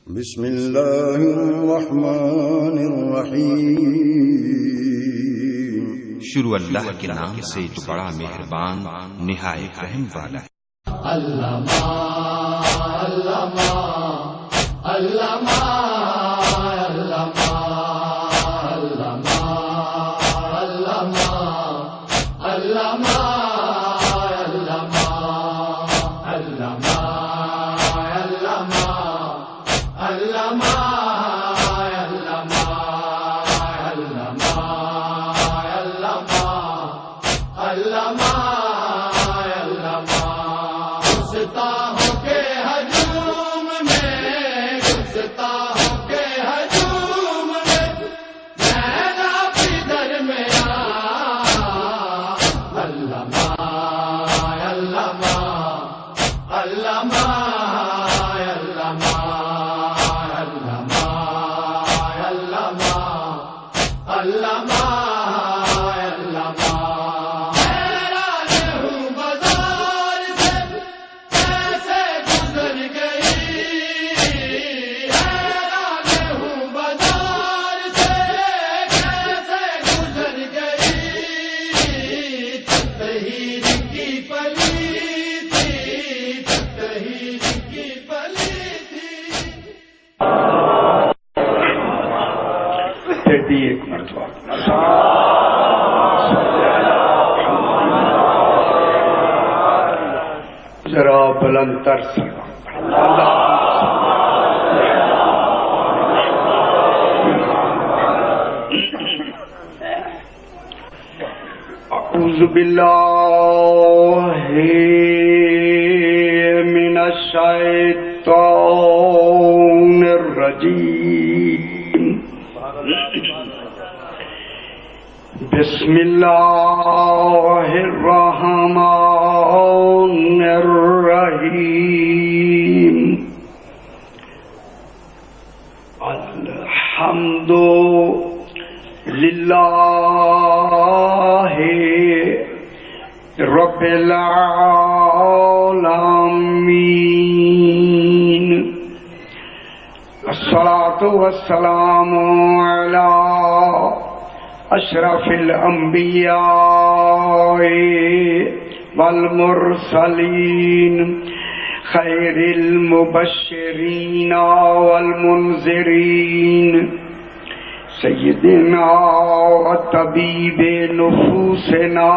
بسم اللہ الرحمن الرحیم۔ شروع اللہ کے نام سے جو بڑا مہربان نہایت رحم والا ہے۔ علامہ علامہ علامہ علامہ علامہ علامہ علامہ ذرا بلند تر اعوذ باللہ من الشیطان الرجیم، بسم اللہ الرحمن الرحیم، الحمد للہ رب العالمین، الصلاۃ والسلام علی اشرف الانبیاء والمرسلین، خیر المبشرین والمنذرین، سیدنا وطبیب نفوسنا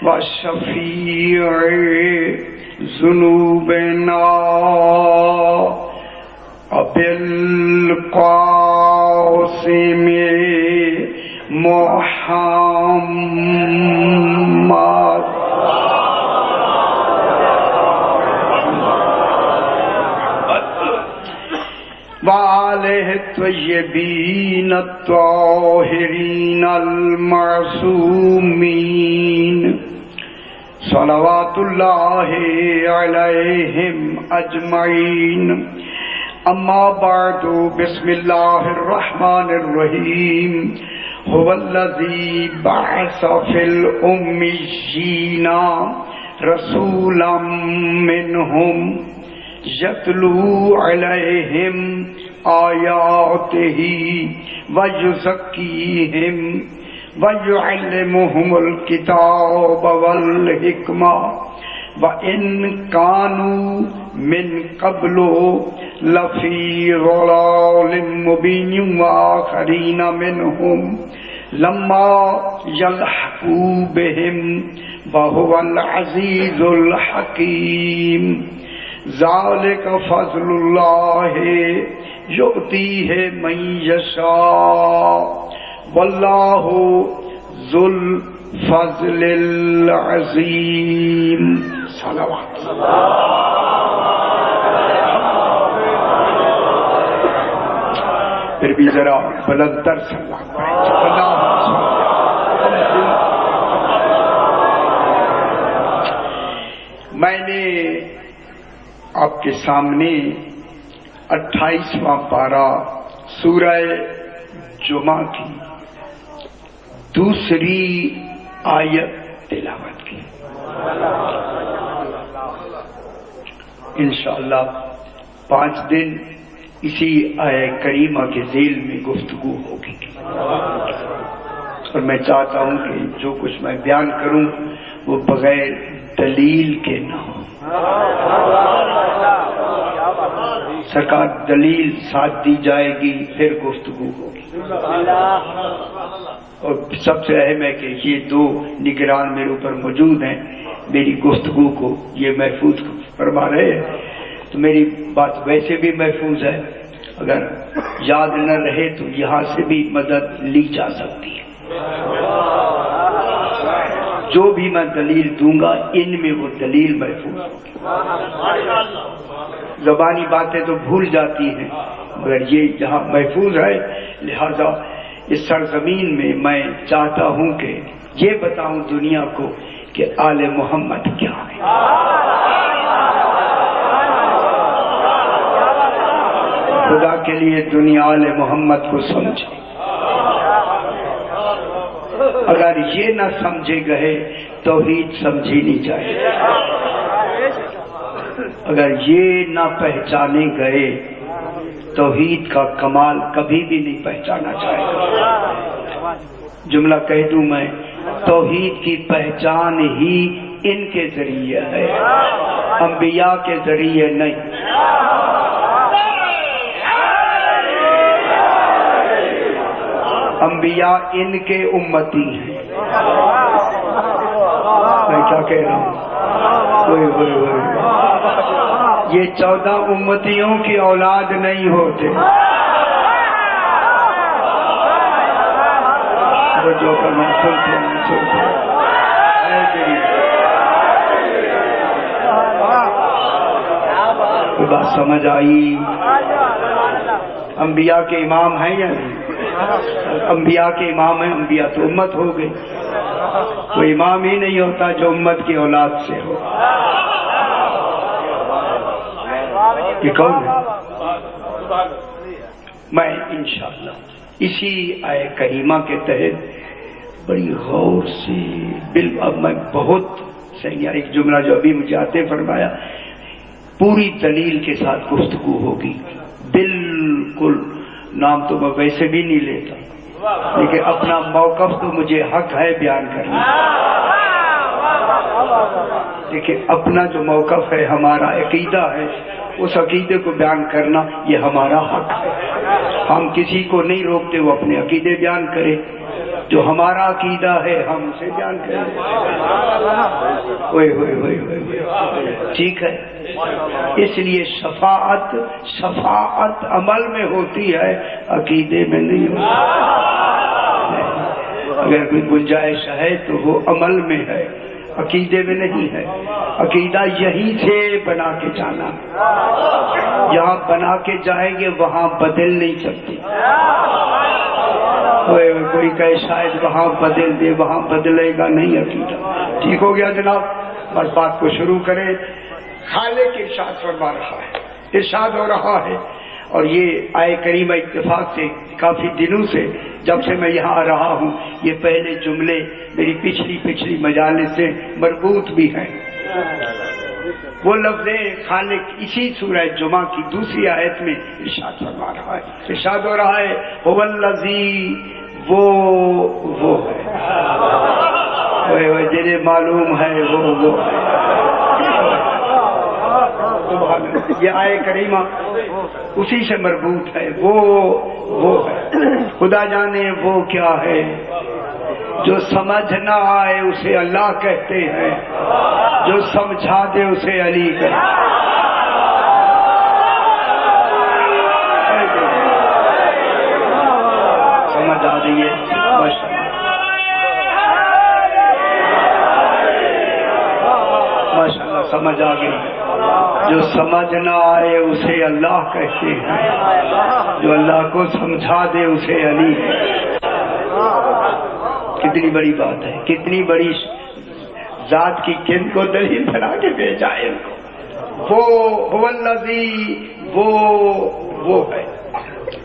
وشفیع ذنوبنا ابوالقاسم محمد وآلہ الطیبین الطاہرین المعصومین، صلوات اللہ علیہم اجمعین، اما بعد، بسم اللہ الرحمن الرحیم، هو الذی بعث فی الأمیین رسولا منہم یتلو علیہم آیاتہ ویزکیہم ویعلمہم الکتاب والحکمہ وَإِن كَانُوا مِن قَبْلُ لَفِي ضَلَالٍ مُّبِينٍ وَآخَرِينَ مِنْهُمْ لَمَّا يَلْحَقُوا بِهِمْ وَهُوَ الْعَزِيزُ الْحَكِيمُ، ذَلِكَ فَضْلُ اللَّهِ يُؤْتِيهِ مَن يَشَاءُ وَاللَّهُ ذُو الفضل العظیم۔ صلوات پھر بھی ذرا بلند تر صلوات پڑھیں۔ میں نے آپ کے سامنے 28واں پارہ سورہ جمعہ کی دوسری آیت تلاوت کی۔ انشاءاللہ 5 دن اسی آیہ کریمہ کے ذیل میں گفتگو ہوگی، اور میں چاہتا ہوں کہ جو کچھ میں بیان کروں وہ بغیر دلیل کے نہ ہو۔ سرکار دلیل ساتھ دی جائے گی پھر گفتگو ہوگی، اور سب سے اہم ہے کہ یہ دو نگران میرے اوپر موجود ہیں، میری گفتگو کو یہ محفوظ فرما رہے ہیں، تو میری بات ویسے بھی محفوظ ہے، اگر یاد نہ رہے تو یہاں سے بھی مدد لی جا سکتی ہے۔ جو بھی میں دلیل دوں گا ان میں وہ دلیل محفوظ ہوگی۔ زبانی باتیں تو بھول جاتی ہیں مگر یہ جہاں محفوظ ہے، لہذا اس سرزمین میں میں چاہتا ہوں کہ یہ بتاؤں دنیا کو کہ آل محمد کیا ہے۔ خدا کے لیے دنیا آل محمد کو سمجھے، اگر یہ نہ سمجھے گئے توحید سمجھی نہیں جائے، اگر یہ نہ پہچانے گئے توحید کا کمال کبھی بھی نہیں پہچانا جائے گا۔ جملہ کہہ دوں میں، توحید کی پہچان ہی ان کے ذریعے ہے، انبیاء کے ذریعے نہیں۔ انبیاء ان کے امتی ہیں۔ میں کیا کہہ رہا ہوں؟ یہ 14 امتیوں کی اولاد نہیں ہوتے، جو کرنا سنتے ہیں بات سمجھ آئی؟ انبیاء کے امام ہیں یا نہیں؟ انبیاء کے امام ہیں، انبیاء تو امت ہو گئی، کوئی امام ہی نہیں ہوتا جو امت کی اولاد سے ہو۔ یہ کون ہے؟ میں انشاءاللہ اسی آیہ کریمہ کے تحت بڑی غور سے اب میں بہت صحیح ایک جملہ جو ابھی مجھے آتے فرمایا، پوری دلیل کے ساتھ گفتگو ہوگی، بالکل نام تو میں ویسے بھی نہیں لیتا، لیکن اپنا موقف تو مجھے حق ہے بیان کرنا، لیکن اپنا جو موقف ہے، ہمارا عقیدہ ہے، اس عقیدے کو بیان کرنا یہ ہمارا حق ہے۔ ہم کسی کو نہیں روکتے وہ اپنے عقیدے بیان کرے، جو ہمارا عقیدہ ہے ہم اسے بیان کریں۔ ٹھیک ہے، اس لیے شفاعت عمل میں ہوتی ہے، عقیدے میں نہیں ہوتی۔ اگر کوئی گنجائش ہے تو وہ عمل میں ہے، عقیدے میں نہیں ہے۔ عقیدہ یہیں سے بنا کے جانا، جہاں بنا کے جائیں گے وہاں بدل نہیں سکتی۔ کوئی کہے شاید وہاں بدل دے، وہاں بدلے گا نہیں عقیدہ۔ ٹھیک ہو گیا جناب، بس بات کو شروع کریں۔ خالق ارشاد فرما رہا ہے، ارشاد ہو رہا ہے، اور یہ آیہ کریمہ اتفاق سے کافی دنوں سے جب سے میں یہاں آ رہا ہوں، یہ پہلے جملے میری پچھلی مجالس سے مربوط بھی ہیں۔ وہ لفظ خالق اسی سورہ جمعہ کی دوسری آیت میں ارشاد فرما رہا ہے، ارشاد ہو رہا ہے هو الذی، وہ ہے، جنہیں معلوم ہے وہ ہے۔ یہ آیہ کریمہ اسی سے مربوط ہے، وہ ہے۔ خدا جانے وہ کیا ہے، جو سمجھ نہ آئے اسے اللہ کہتے ہیں، جو سمجھا دے اسے علی کہتے ہیں۔ سمجھ آ رہی ہے؟ ماشاءاللہ سمجھ آ گئی۔ جو سمجھ نہ آئے اسے اللہ کہتے ہیں، جو اللہ کو سمجھا دے اسے علی۔ کتنی بڑی بات ہے، کتنی بڑی ذات کی کن کو دلیل بنا کے بھیجا ہے ان کو۔ وہ هو الذی، وہ ہے۔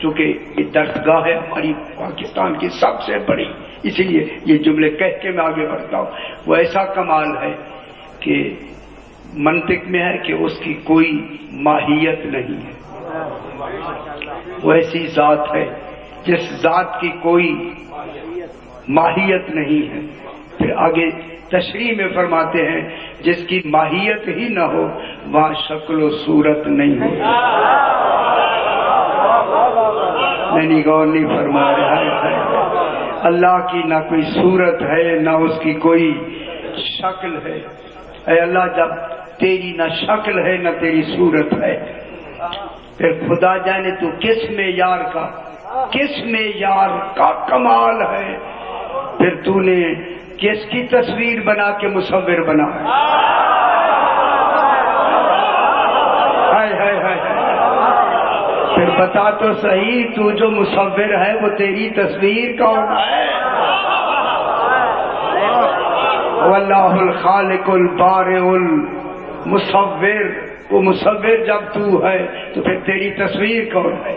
چونکہ یہ درسگاہ ہے ہماری پاکستان کی سب سے بڑی، اسی لیے یہ جملے کہہ کے میں آگے بڑھتا ہوں۔ وہ ایسا کمال ہے کہ منطق میں ہے کہ اس کی کوئی ماہیت نہیں ہے، وہ ایسی ذات ہے جس ذات کی کوئی ماہیت نہیں ہے. پھر آگے تشریح میں فرماتے ہیں جس کی ماہیت ہی نہ ہو وہاں شکل و صورت نہیں ہو. نہیں غور نہیں فرما رہا ہے. اللہ کی نہ کوئی صورت ہے نہ اس کی کوئی شکل ہے. اے اللہ جب تیری نہ شکل ہے نہ تیری صورت ہے پھر خدا جانے تو کس معیار کا کمال ہے. پھر تو نے کس کی تصویر بنا کے مصور بنا ہے. پھر بتا تو صحیح تو جو مصور ہے وہ تیری تصویر کون ہے؟ واللہ الخالق البارئ المصور. وہ مصور جب تو ہے تو پھر تیری تصویر کون ہے؟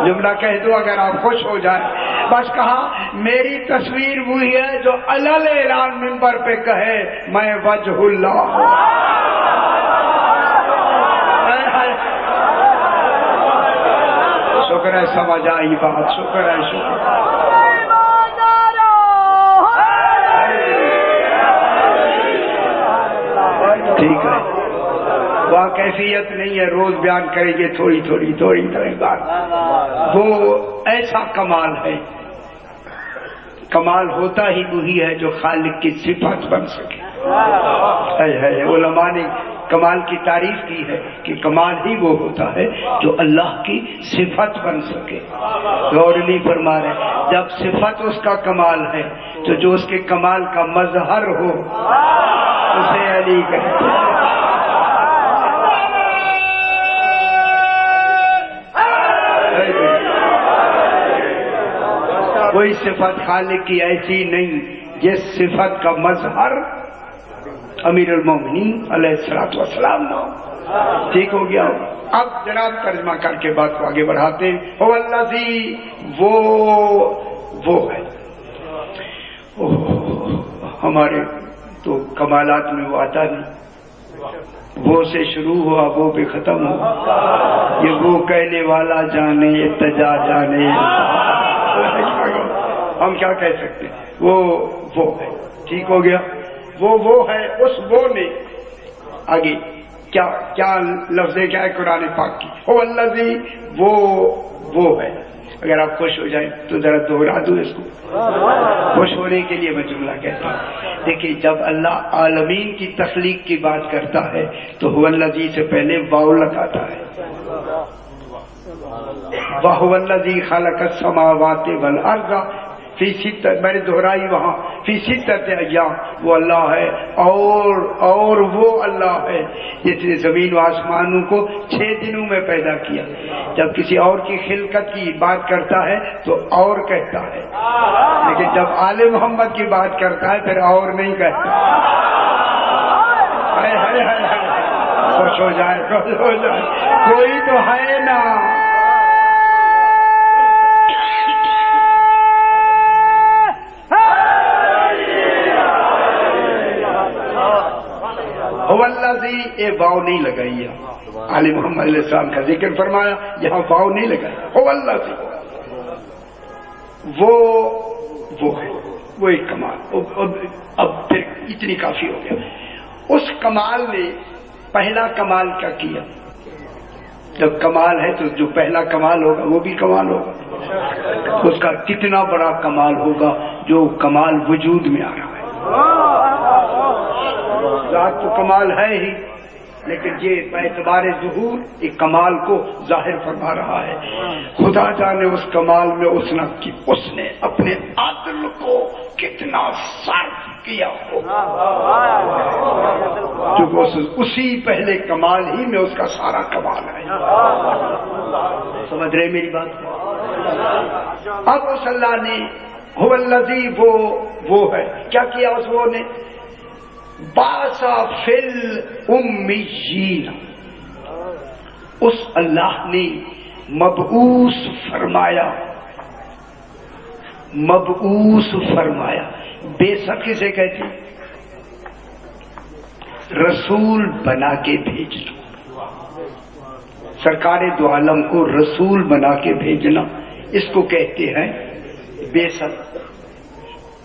جملہ کہہ دو اگر آپ خوش ہو جائیں. بس کہا میری تصویر وہی ہے جو علل اعلان منبر پہ کہے میں وجہ اللہ ہوں. شکر ہے سمجھ آئی بات. شکر ہے شکر. ٹھیک ہے وہاں کیفیت نہیں ہے روز بیان کریں گے تھوڑی تھوڑی بات. وہ ایسا کمال ہے. کمال ہوتا ہی وہی ہے جو خالق کی صفت بن سکے. علماء نے کمال کی تعریف کی ہے کہ کمال ہی وہ ہوتا ہے جو اللہ کی صفت بن سکے. غور نہیں فرما رہے. جب صفت اس کا کمال ہے تو جو اس کے کمال کا مظہر ہو اسے علی کہتے ہیں. کوئی صفت خالق کی ایسی نہیں جس صفت کا مظہر امیر المومنین علیہ الصلوۃ والسلام نہ ہو. ٹھیک ہو گیا. اب جناب ترجمہ کر کے بات کو آگے بڑھاتے ہیں. هو الذی وہ ہے. ہمارے تو کمالات میں وہ آتا نہیں. وہ سے شروع ہوا وہ بھی ختم ہوا. یہ وہ کہنے والا جانے اتجا جانے ہم کیا کہہ سکتے ہیں. وہ ہے. ٹھیک ہو گیا. وہ ہے. اس وہ نے آگے کیا لفظ کیا ہے قرآن پاک کی. هو الذی وہ ہے. اگر آپ خوش ہو جائیں تو ذرا دوہرا دوں اس کو. خوش ہونے کے لیے میں جملہ کہتا ہوں. دیکھیے جب اللہ عالمین کی تخلیق کی بات کرتا ہے تو هو الذی سے پہلے واو لگاتا ہے. وَهُوَ الَّذِي خَلَقَ السَّمَاوَاتِ وَالْأَرْضَ فِي سِتَّةِ. میں نے دہرائی وہاں فی ستۃ ایام. وہ اللہ ہے اور وہ اللہ ہے جس نے زمین و آسمانوں کو 6 دنوں میں پیدا کیا. جب کسی اور کی خلقت کی بات کرتا ہے تو اور کہتا ہے لیکن جب آل محمد کی بات کرتا ہے پھر اور نہیں کہتا. خوش ہو جائے کوئی تو ہے نا. اے واو نہیں لگائی. علی محمد علیہ السلام کا ذکر فرمایا یہاں واو نہیں لگائی. هو الذی وہ ہے. وہ ایک کمال. اب پھر اتنی کافی ہو گیا. اس کمال نے پہلا کمال کیا کیا. جب کمال ہے تو جو پہلا کمال ہوگا وہ بھی کمال ہوگا. اس کا کتنا بڑا کمال ہوگا جو کمال وجود میں آ رہا ہے. ذات تو کمال ہے ہی لیکن یہ اعتبار ظہور ایک کمال کو ظاہر فرما رہا ہے. خدا جانے اس کمال میں اس نے اپنے عدل کو کتنا صرف کیا ہو. اسی پہلے کمال ہی میں اس کا سارا کمال ہے. سمجھ رہے میری بات. اب اس اللہ نے هو الذی وہ ہے کیا کیا. اس وہ نے باسا فل امیین. اس اللہ نے مبعوث فرمایا. بے شک کسے کہتی. رسول بنا کے بھیج دو. سرکار دو عالم کو رسول بنا کے بھیجنا، اس کو کہتے ہیں بعثت۔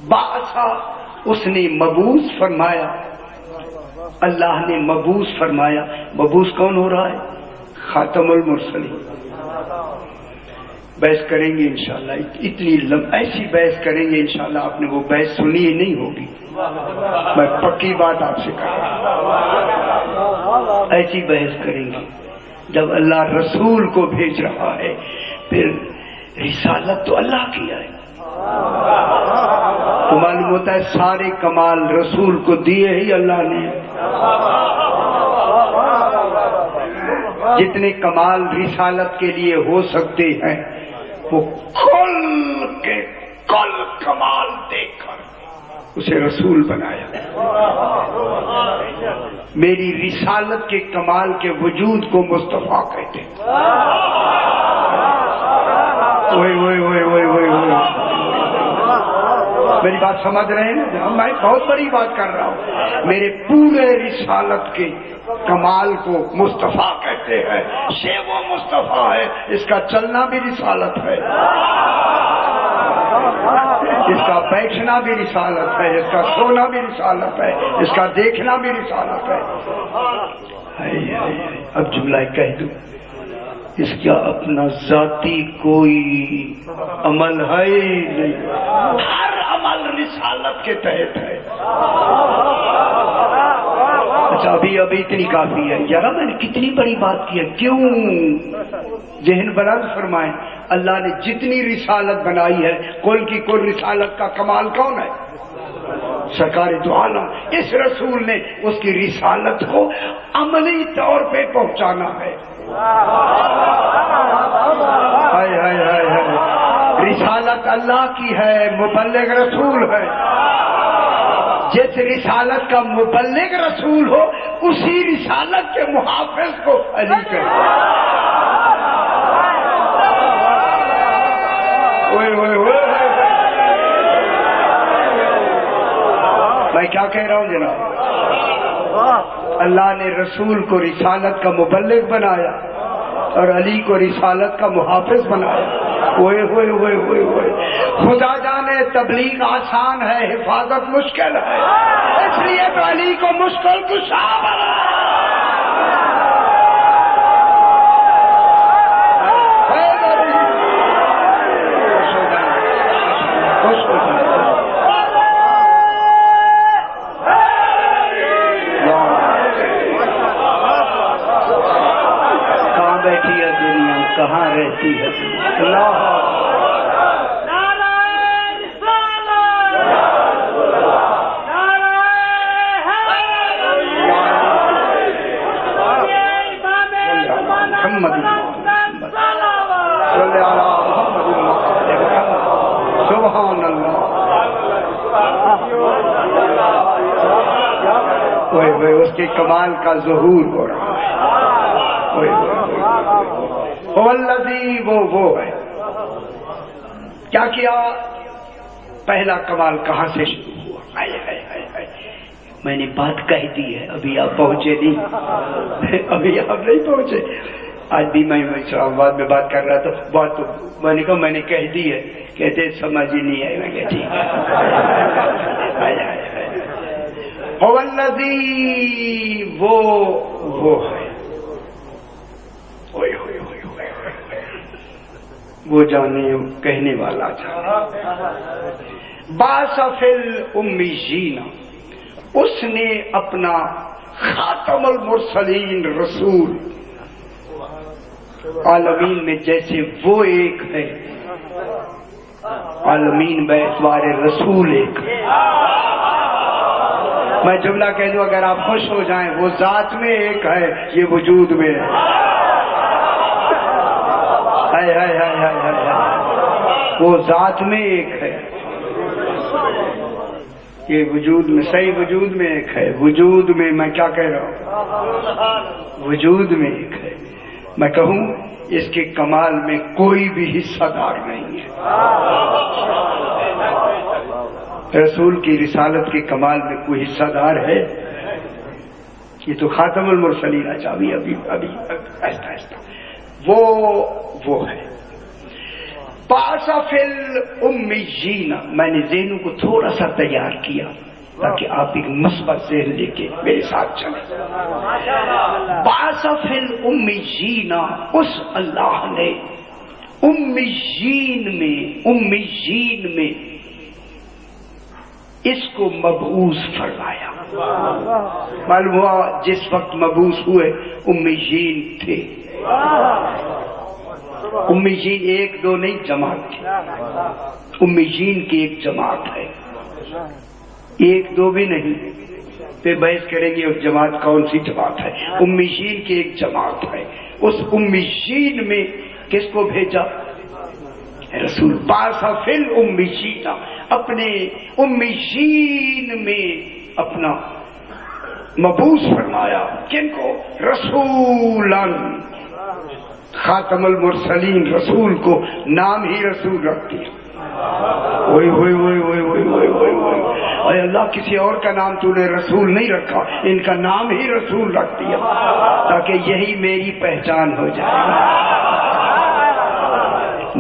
بعثا، اس نے مبعوث فرمایا، اللہ نے مبعوث فرمایا۔ مبعوث کون ہو رہا ہے؟ خاتم المرسلین۔ بحث کریں گے انشاءاللہ، اتنی ایسی بحث کریں گے انشاءاللہ، آپ نے وہ بحث سنی ہی نہیں ہوگی، میں پکی بات آپ سے کہہ رہا ہوں۔ ایسی بحث کریں گے جب اللہ رسول کو بھیج رہا ہے، پھر رسالت تو اللہ کی ہے، تو معلوم ہوتا ہے سارے کمال رسول کو دیے ہی اللہ نے۔ جتنے کمال رسالت کے لیے ہو سکتے ہیں وہ کل کمال دے کر اسے رسول بنایا۔ میری رسالت کے کمال کے وجود کو مصطفیٰ کہتے ہیں۔ میری بات سمجھ رہے ہیں؟ میں بہت بڑی بات کر رہا ہوں۔ میرے پورے رسالت کے کمال کو مصطفیٰ کہتے ہیں۔ وہ مصطفیٰ ہے، اس کا چلنا بھی رسالت ہے، اس کا بیٹھنا بھی رسالت ہے، اس کا سونا بھی رسالت ہے، اس کا دیکھنا بھی رسالت ہے۔ اب جملہ کہہ دوں، اس کا اپنا ذاتی کوئی عمل ہے نہیں، ہر عمل رسالت کے تحت ہے۔ اچھا ابھی اتنی کافی ہے یار، میں نے کتنی بڑی بات کی ہے، کیوں ذہن بلند فرمائیں۔ اللہ نے جتنی رسالت بنائی ہے، کل کی کل رسالت کا کمال کون ہے؟ سرکار دو عالم۔ اس رسول نے اس کی رسالت کو عملی طور پہ پہنچانا ہے۔ ہائے ہائے ہائے ہائے، رسالت اللہ کی ہے، مبلغ رسول ہے۔ جس رسالت کا مبلغ رسول ہو، اسی رسالت کے محافظ کو علی کہتے ہیں۔ میں کیا کہہ رہا ہوں جناب؟ اللہ نے رسول کو رسالت کا مبلغ بنایا اور علی کو رسالت کا محافظ بنایا۔ خدا جانے تبلیغ آسان ہے، حفاظت مشکل ہے، اس لیے تو علی کو مشکل کشا بنا۔ کہاں بیٹھی ہے دنیا، کہاں رہتی ہے اللہ۔ سبحان اللہ۔ اس کے کمال کا ظہور ہو رہا ہے۔ وہ ہے کیا پہلا کمال کہاں سے شروع ہوا؟ میں نے بات کہہ دی ہے، ابھی آپ پہنچے نہیں، ابھی آپ نہیں پہنچے۔ آج بھی میں اسلام آباد میں بات کر رہا تھا، بات تو میں نے کہا میں نے کہہ دی ہے، کہتے سمجھ ہی نہیں آئے۔ میں کہا ٹھیک ہے۔ وہ ہے، وہ جانے کہنے والا تھا۔ باسفل امیین، اس نے اپنا خاتم المرسلین رسول عالمین میں جیسے وہ ایک ہے، عالمین بیتوار رسول ایک ہے۔ میں جملہ کہہ دوں اگر آپ خوش ہو جائیں، وہ ذات میں ایک ہے، یہ وجود میں ہے۔ ہائے ہائے ہائے ہائے ہائے، وہ ذات میں ایک ہے، یہ وجود میں، صحیح وجود میں ایک ہے۔ وجود میں میں کیا کہہ رہا ہوں؟ وجود میں ایک ہے۔ میں کہوں اس کے کمال میں کوئی بھی حصہ دار نہیں ہے۔ رسول کی رسالت کے کمال میں کوئی حصہ دار ہے؟ یہ تو خاتم المرسلین۔ ابھی آہستہ آہستہ وہ ہے پاسفل امیین. میں نے ذہنوں کو تھوڑا سا تیار کیا تاکہ آپ ایک مثبت ذہن لے کے میرے ساتھ چلیں. پاسفل امیین، اس اللہ نے امیین میں اس کو مبعوث فرمایا. معلوم ہوا جس وقت مبعوث ہوئے امیین تھے. امیین ایک دو نہیں، جماعت تھی. امیین کی ایک جماعت ہے، ایک دو بھی نہیں. پھر بحث کریں گے اس جماعت کون سی جماعت ہے. امیین کی ایک جماعت ہے. اس امیین میں کس کو بھیجا؟ رسول. پاسفل امیین، اپنے امیین میں اپنا مبعوث فرمایا. کن کو؟ رسولن. خاتم المرسلین رسول کو نام ہی رسول رکھ دیا. اے اللہ، کسی اور کا نام تو نے رسول نہیں رکھا، ان کا نام ہی رسول رکھ دیا تاکہ یہی میری پہچان ہو جائے.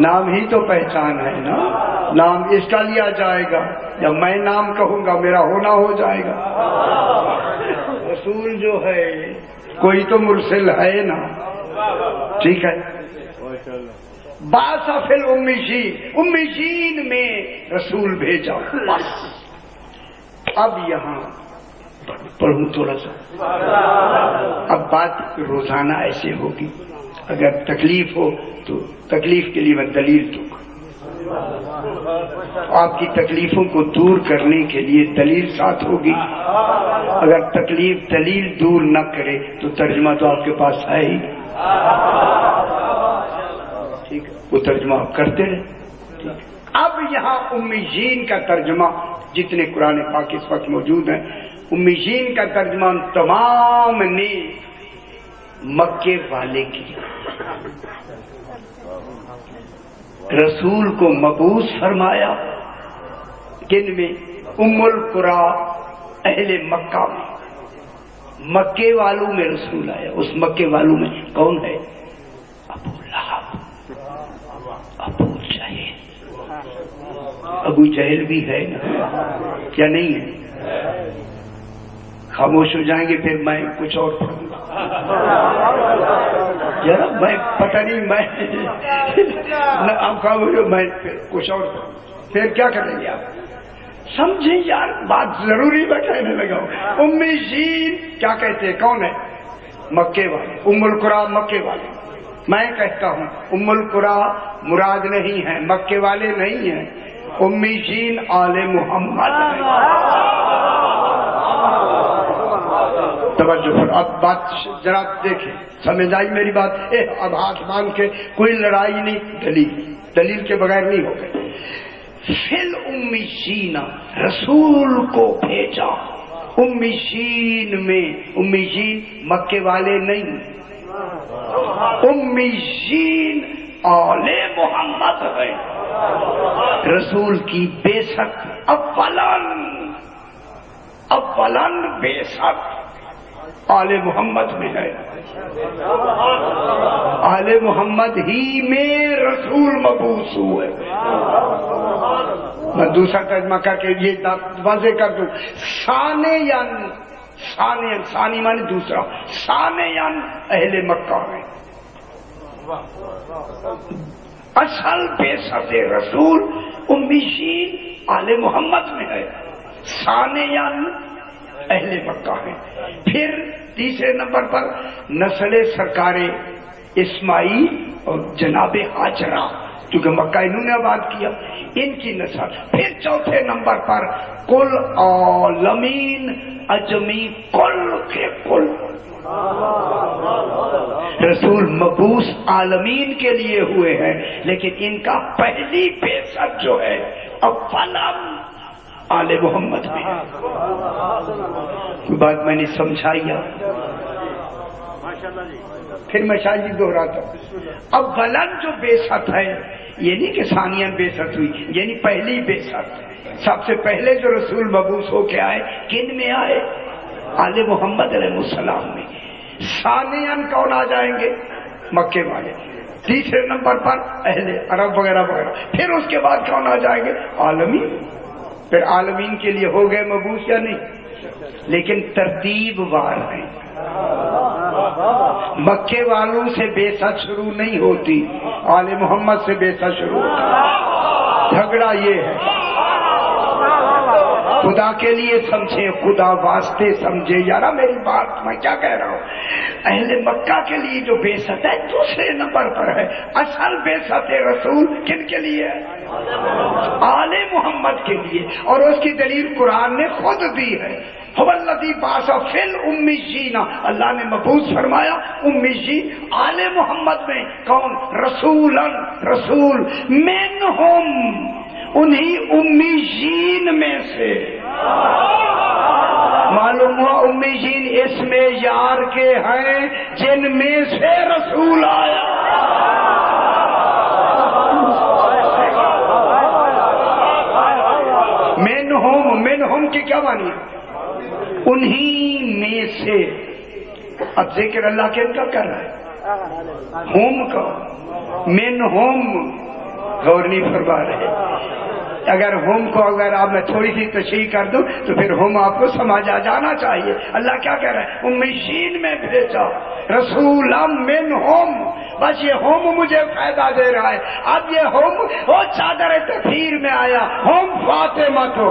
نام ہی تو پہچان ہے نا. نام اس کا لیا جائے گا، جب میں نام کہوں گا میرا ہونا ہو جائے گا. رسول جو ہے کوئی تو مرسل ہے نا. ٹھیک ہے. باسفل امیین میں رسول بھیجا. بس اب یہاں پڑھوں تھوڑا سا. اب بات روزانہ ایسے ہوگی. اگر تکلیف ہو تو تکلیف کے لیے میں دلیل دوں گا. آپ کی تکلیفوں کو دور کرنے کے لیے دلیل ساتھ ہوگی. اگر تکلیف دلیل دور نہ کرے تو ترجمہ تو آپ کے پاس ہے ہی. ٹھیک ہے، وہ ترجمہ آپ کرتے رہے. اب یہاں امیین کا ترجمہ جتنے قرآن پاک اس وقت موجود ہیں، امیین کا ترجمہ تمام نے مکے والے کیا. رسول کو مبعوث فرمایا کن میں؟ ام القری، اہل مکہ میں. مکے والوں میں رسول آیا. اس مکے والوں میں کون ہے؟ ابو لہب، ابو جہل. ابو جہل بھی ہے نا، کیا نہیں ہے؟ خاموش ہو جائیں گے پھر میں کچھ اور پڑھوں گا. ذرا میں پتہ نہیں، میں آپ خاموش ہو، میں پھر کچھ اور پھر کیا کریں گے آپ؟ سمجھیں یار، بات ضروری میں کہنے لگا ہوں. امیین کیا کہتے ہیں؟ کون ہے؟ مکے والے. ام القری مکے والے. میں کہتا ہوں ام القری مراد نہیں ہے، مکے والے نہیں ہیں. امیین آل محمد ہے. توجہ پر. اب بات ذرا دیکھیں، سمجھ آئی میری بات؟ اب ہاتھ باندھ کے کوئی لڑائی نہیں، دلیل کے بغیر نہیں ہو گئی. فل امیین، رسول کو بھیجا امیین میں. امیین مکے والے نہیں، امیین آل محمد ہے. رسول کی بعثت اولن بعثت آل محمد میں ہے. آل محمد ہی میں رسول مبعوث ہوئے. میں دوسرا ترجمہ کر کے یہ واضح کر دوں. ثانی مانے دوسرا. ثانیاً اہل مکہ ہے. اصل بعثت رسول امیین آل محمد میں ہے. ثانیاً اہل مکہ ہے. پھر تیسرے نمبر پر نسل سرکار اسماعیل اور جناب ہاجرہ، کیونکہ مکہ انہوں نے آباد کیا، ان کی نسل. پھر چوتھے نمبر پر کل عالمین، اجمی کل کے کل. رسول مبعوث عالمین کے لیے ہوئے ہیں، لیکن ان کا پہلی بعثت جو ہے اولم آل محمد میں. کوئی بات میں نے سمجھائی؟ پھر میں شاید ہی دوہراتا ہوں. اب ولن جو بعثت ہے یہ نہیں کہ ثانیہ بعثت ہوئی، یعنی پہلی بعثت. سب سے پہلے جو رسول مبعوث ہو کے آئے کن میں آئے؟ آل محمد علیہ السلام میں. ثانیہ کون آ جائیں گے؟ مکے والے. تیسرے نمبر پر اہل عرب وغیرہ وغیرہ، پھر اس کے بعد کون آ جائیں گے؟ عالمین. پھر عالمین کے لیے ہو گئے مبعوث یا نہیں؟ لیکن ترتیب وار نہیں. مکے والوں سے بیعت شروع نہیں ہوتی، آل محمد سے بیعت شروع ہوتی. جھگڑا یہ ہے. خدا کے لیے سمجھے، خدا واسطے سمجھے. یارا میری بات میں کیا کہہ رہا ہوں؟ اہل مکہ کے لیے جو بیعت ہے دوسرے نمبر پر ہے. اصل بیعت رسول کن کے لیے ہے؟ آل محمد کے لیے. اور اس کی دلیل قرآن نے خود دی ہے. الذی بعث فی الامیین، اللہ نے مبعوث فرمایا امیین آل محمد میں. کون؟ رسولن، رسول منہم، انہی امیین میں سے. معلوم ہوا امیین اسم یار کے ہیں جن میں سے رسول آیا. منہم کی کیا معنی ہے؟ انہی میں سے. اب ذکر اللہ کن کا کر رہا ہے؟ ہوم کا. منہم غور نہیں فرما رہے. اگر ہوم کو اگر آپ میں تھوڑی سی تشریح کر دوں تو پھر ہوم آپ کو سمجھ آ جانا چاہیے. اللہ کیا کہہ رہا ہے؟ امیین میں بھیجا رسولا منہم. بس یہ ہوم مجھے فائدہ دے رہا ہے. اب یہ ہوم وہ چادر تکفیر میں آیا. ہوم فاطمہ تو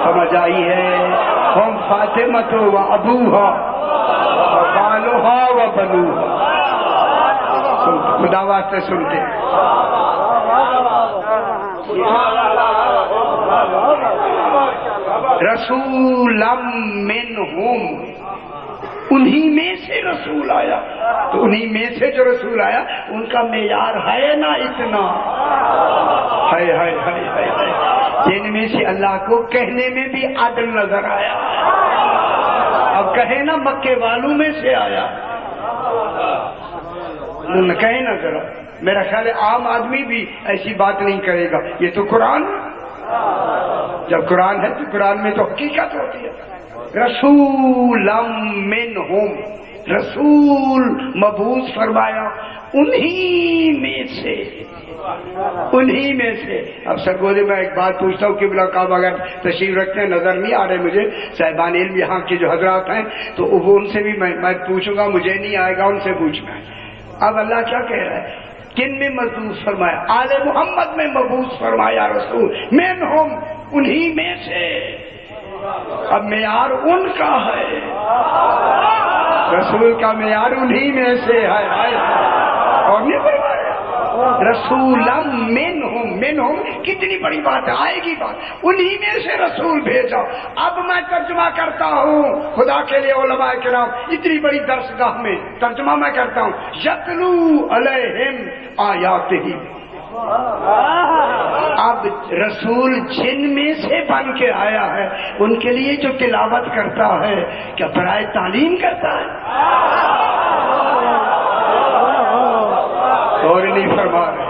سمجھ آئی ہے؟ ہوم فاطمہ تو و ابوہا و بالوہا و بنوہا. خدا واسطے سنتے رسولا منہم، انہی میں سے رسول آیا. تو انہی میں سے جو رسول آیا ان کا معیار ہے نا اتنا ہے. جن میں سے اللہ کو کہنے میں بھی عدل نظر آیا. اب کہیں نا مکے والوں میں سے آیا، کہیں نا ذرا. میرا خیال ہے عام آدمی بھی ایسی بات نہیں کرے گا. یہ تو قرآن، جب قرآن ہے تو قرآن میں تو حقیقت ہوتی ہے. رسولا منہم، رسول مبعوث فرمایا انہی میں سے. انہی میں سے. اب سرگوزے میں ایک بات پوچھتا ہوں، قبلہ کعبہ اگر تشریف رکھتے ہیں نظر نہیں آ رہے مجھے، صاحبان علم یہاں کے جو حضرات ہیں تو وہ ان سے بھی میں پوچھوں گا، مجھے نہیں آئے گا، ان سے پوچھنا ہے. اب اللہ کیا کہہ رہا ہے؟ کن میں مبعوث فرمایا؟ آل محمد میں مبعوث فرمایا رسول منہم، انہی میں سے. اب معیار ان کا ہے، رسول کا معیار انہی میں سے ہے. اور نہیں فرمایا رسولا منہم. منہم کتنی بڑی بات ہے، آئے گی بات. انہی میں سے رسول بھیجا. اب میں ترجمہ کرتا ہوں خدا کے لیے. علماء کرام اتنی بڑی درسگاہ میں ترجمہ میں کرتا ہوں. یتلو علیہم آیاتہ. اب رسول جن میں سے بن کے آیا ہے ان کے لیے جو تلاوت کرتا ہے کیا برائے تعلیم کرتا ہے؟ اور نہیں فرما رہے.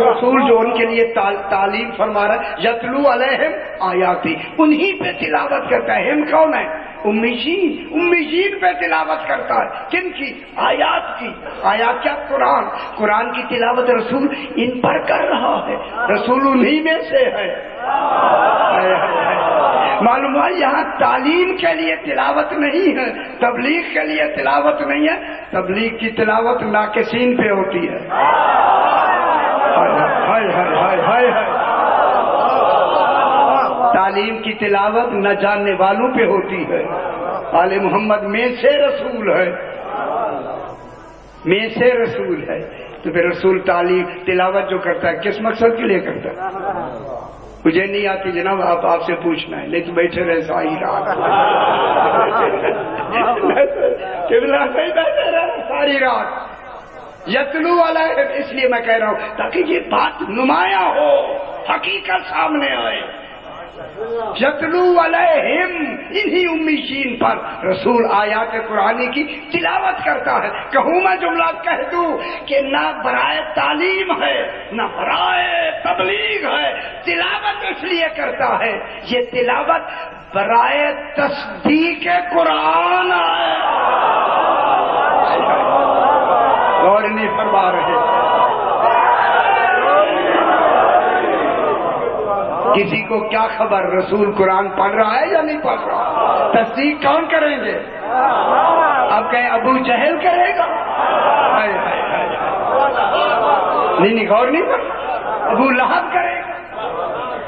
رسول جو ان کے لیے تعلیم فرما رہا ہے. یتلو علیہم آیاتی، انہی پہ تلاوت کرتا ہے. ہم کون ہے؟ امیین. امیین پہ تلاوت کرتا ہے. کن کی؟ آیات کی. آیات کیا؟ قرآن. قرآن کی تلاوت رسول ان پر کر رہا ہے. رسول انہی میں سے ہے. معلوم ہے یہاں تعلیم کے لیے تلاوت نہیں ہے، تبلیغ کے لیے تلاوت نہیں ہے. تبلیغ کی تلاوت ناقصین پہ ہوتی ہے. تعلیم کی تلاوت نہ جاننے والوں پہ ہوتی ہے. آل محمد میں سے رسول ہے، میں سے رسول ہے. تو پھر رسول تعلیم تلاوت جو کرتا ہے کس مقصد کے لیے کرتا ہے؟ مجھے نہیں آتی جناب، آپ سے پوچھنا ہے. نہیں تو بیٹھے رہے ساری رات. بیٹھے رہے ساری رات. یتلو علیہ، اس لیے میں کہہ رہا ہوں تاکہ یہ بات نمایاں ہو، حقیقت سامنے آئے. یتلو علیہم، انہی امیین پر رسول آیات قرآنی کی تلاوت کرتا ہے. کہوں میں جملہ کہہ دوں کہ نہ برائے تعلیم ہے نہ برائے تبلیغ ہے، تلاوت اس لیے کرتا ہے، یہ تلاوت برائے تصدیق قرآن ہے. غور نہیں فرما رہے. کسی کو کیا خبر رسول قرآن پڑھ رہا ہے یا نہیں پڑھ رہا؟ تصدیق کون کریں گے؟ اب کہیں ابو جہل کرے گا؟ نہیں غور نہیں کر. ابو لہب کرے گا.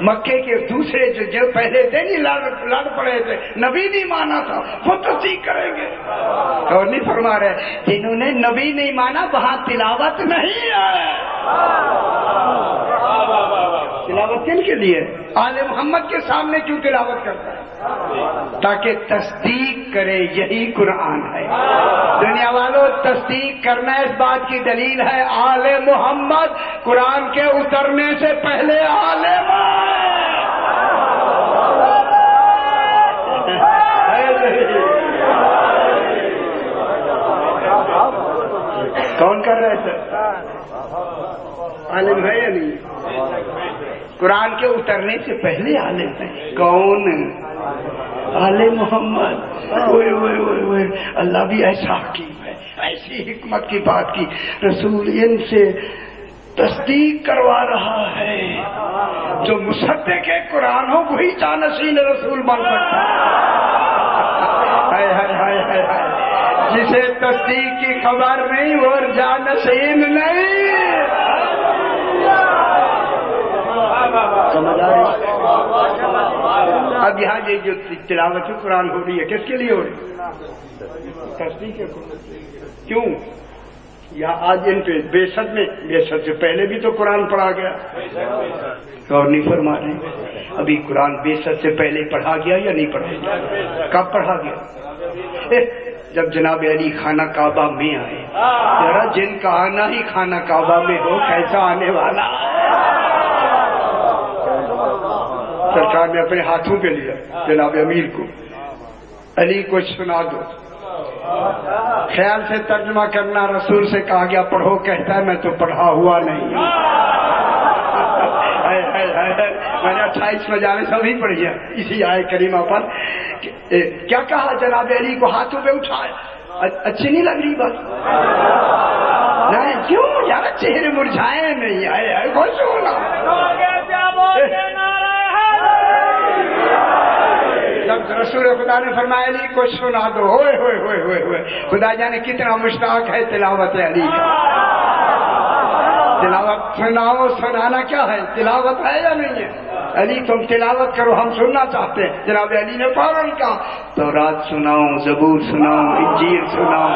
مکے کے دوسرے جو پہلے تھے نہیں لڑ پڑے تھے، نبی نہیں مانا تھا، وہ تصدیق کریں گے. اور نہیں فرما رہے جنہوں نے نبی نہیں مانا وہاں تلاوت نہیں ہے. تلاوت کن کے لیے؟ آل محمد کے سامنے کیوں تلاوت کرتا ہے؟ تاکہ تصدیق کرے یہی قرآن ہے. دنیا والوں تصدیق کرنا اس بات کی دلیل ہے آل محمد قرآن کے اترنے سے پہلے عالم کون کر رہے تھے؟ عالم ہے یا نہیں؟ قرآن کے اترنے سے پہلے عالم ہے. کون؟ آل محمد. اللہ بھی ایسا حکیم ہے، ایسی حکمت کی بات کی. رسول ان سے تصدیق کروا رہا ہے. جو مصدق قرآن ہو وہی جانشین رسول بن سکتا ہے. جسے تصدیق کی خبر نہیں وہ جانشین نہیں. اب یہاں یہ جو تلاوت قرآن ہو رہی ہے کس کے لیے ہو رہی ہے؟ تصدیق ہے. کیوں؟ یا آج ان پہ بیسد میں، بیسد سے پہلے بھی تو قرآن پڑھا گیا. اور نہیں فرما رہے ابھی قرآن بیسد سے پہلے پڑھا گیا یا نہیں پڑھا گیا؟ کب پڑھا گیا؟ جب جناب علی خانہ کعبہ میں آئے. ذرا جن کا آنا ہی خانہ کعبہ میں ہو کیسا آنے والا. سرکار نے اپنے ہاتھوں پہ لیا جناب امیر کو، علی کو سنا دو. خیال سے ترجمہ کرنا. رسول سے کہا گیا پڑھو، کہتا ہے میں تو پڑھا ہوا نہیں. میں نے 28 مجالس سبھی پڑھی ہے اسی آئے کریمہ پر. کیا کہا جناب علی کو ہاتھوں پہ اٹھایا. اچھی نہیں لگ رہی بات؟ نہیں کیوں یار، چہرے مرجھائے نہیں. آئے خوش ہونا. جب رسول خدا نے فرمایا علی کو سنا دو، ہوئے ہوئے ہوئے ہوئے ہوئے خدا جانے کتنا مشتاق ہے تلاوت علی کا. تلاوت سناؤ. سنانا کیا ہے؟ تلاوت ہے یا نہیں ہے؟ علی تم تلاوت کرو، ہم سننا چاہتے ہیں. جناب علی نے فوراً کہا تورات سناؤ، زبور سناؤ، انجیل سناؤ،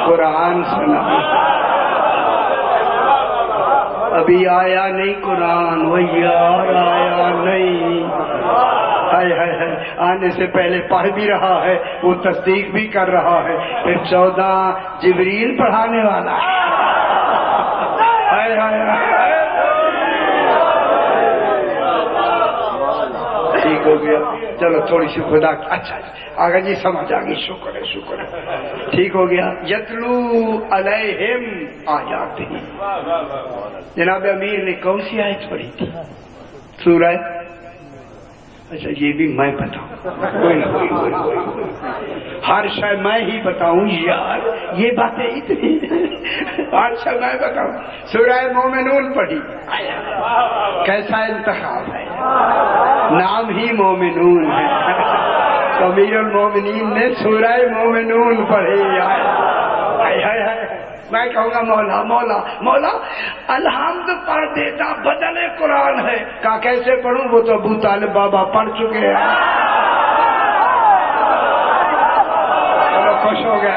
قرآن سناؤ. ابھی آیا نہیں قرآن، وہ یار آیا نہیں. آنے سے پہلے پڑھ بھی رہا ہے، وہ تصدیق بھی کر رہا ہے. پھر 14 جبریل پڑھانے والا. ٹھیک ہو گیا. چلو تھوڑی سی خدا. اچھا آگے جی سمجھ آ گئی. شکر ہے شکر ہے. ٹھیک ہو گیا. یتلو علیہم آیاتہ. جناب امیر نے کون سی آیت پڑھی تھی؟ سورہ. اچھا یہ بھی میں بتاؤں؟ ہر شے میں ہی بتاؤں یار، یہ باتیں اتنی. ہر شے میں بتاؤں. سورہ مومنون پڑھی. کیسا انتخاب ہے، نام ہی مومنون ہے. امیر المومنین نے سورہ مومنون پڑھی. میں کہوں گا مولا مولا مولا الحمد پڑھ دیتا، بدل قرآن ہے. کہا کیسے پڑھوں؟ وہ تو ابو طالب بابا پڑھ چکے ہیں. چلو خوش ہو گیا.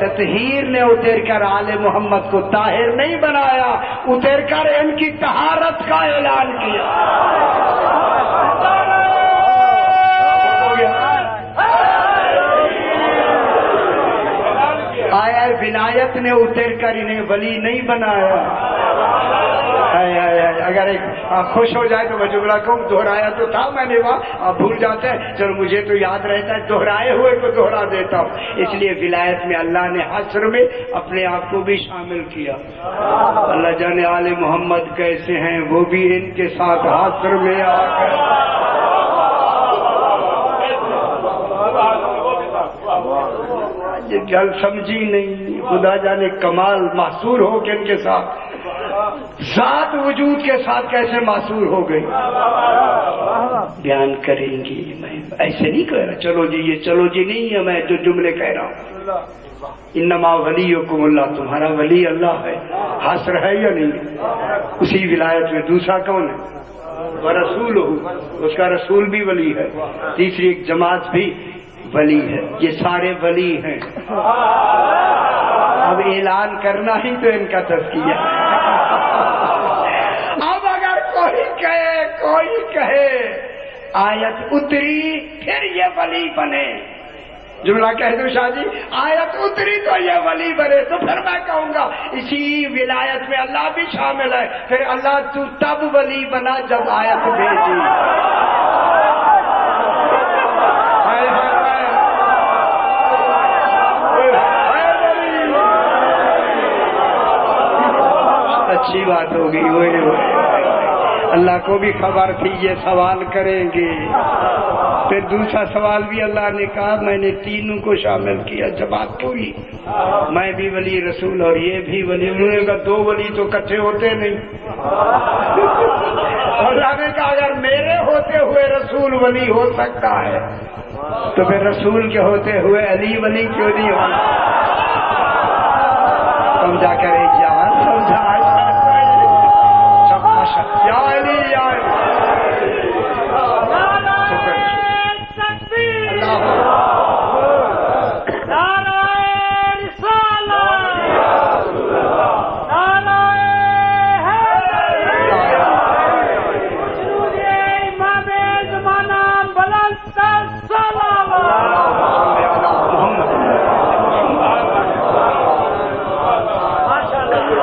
تطہیر نے اتر کر آل محمد کو طاہر نہیں بنایا، اتر کر ان کی طہارت کا اعلان کیا۔ آیا ولایت نے اتر کر انہیں ولی نہیں بنایا۔ اگر ایک خوش ہو جائے تو میں جملہ کہوں، دہرایا تو تھا میں نے وہاں، آپ بھول جاتے ہیں، چلو مجھے تو یاد رہتا ہے، دہرائے ہوئے کو دہرا دیتا ہوں۔ اس لیے ولایت میں اللہ نے حصر میں اپنے آپ کو بھی شامل کیا۔ اللہ جانے آل محمد کیسے ہیں، وہ بھی ان کے ساتھ حصر میں آ گئے۔ یہ گل سمجھی نہیں، خدا جانے کمال محصور ہو کہ ان کے ساتھ ذات وجود کے ساتھ کیسے معصور ہو گئی، بیان کریں گی۔ میں ایسے نہیں کہہ رہا چلو جی یہ چلو جی نہیں ہے، میں جو جملے کہہ رہا ہوں، انما ولیکم اللہ، تمہارا ولی اللہ ہے، حصر ہے یا نہیں؟ اسی ولایت میں دوسرا کون ہے؟ ورسولہ، اس کا رسول بھی ولی ہے، تیسری ایک جماعت بھی ولی ہے، یہ سارے ولی ہیں۔ اب اعلان کرنا ہی تو ان کا تزکیہ ہے۔ اب اگر کوئی کہے آیت اتری پھر یہ ولی بنے، جملہ کہہ دوں شاہ جی، آیت اتری تو یہ ولی بنے، تو پھر میں کہوں گا اسی ولایت میں اللہ بھی شامل ہے، پھر اللہ تو تب ولی بنا جب آیت بھیجی۔ اچھی بات ہوگی، اللہ کو بھی خبر تھی یہ سوال کریں گے۔ پھر دوسرا سوال بھی اللہ نے کہا میں نے تینوں کو شامل کیا، جماعت پوری، میں بھی ولی رسول اور یہ بھی ولی۔ انہوں نے کہا دو ولی تو اکٹھے ہوتے نہیں۔ اللہ نے کہا اگر میرے ہوتے ہوئے رسول ولی ہو سکتا ہے تو پھر رسول کے ہوتے ہوئے علی ولی کیوں نہیں ہونا؟ سمجھا کرے جان، سمجھا یا علی یا علی۔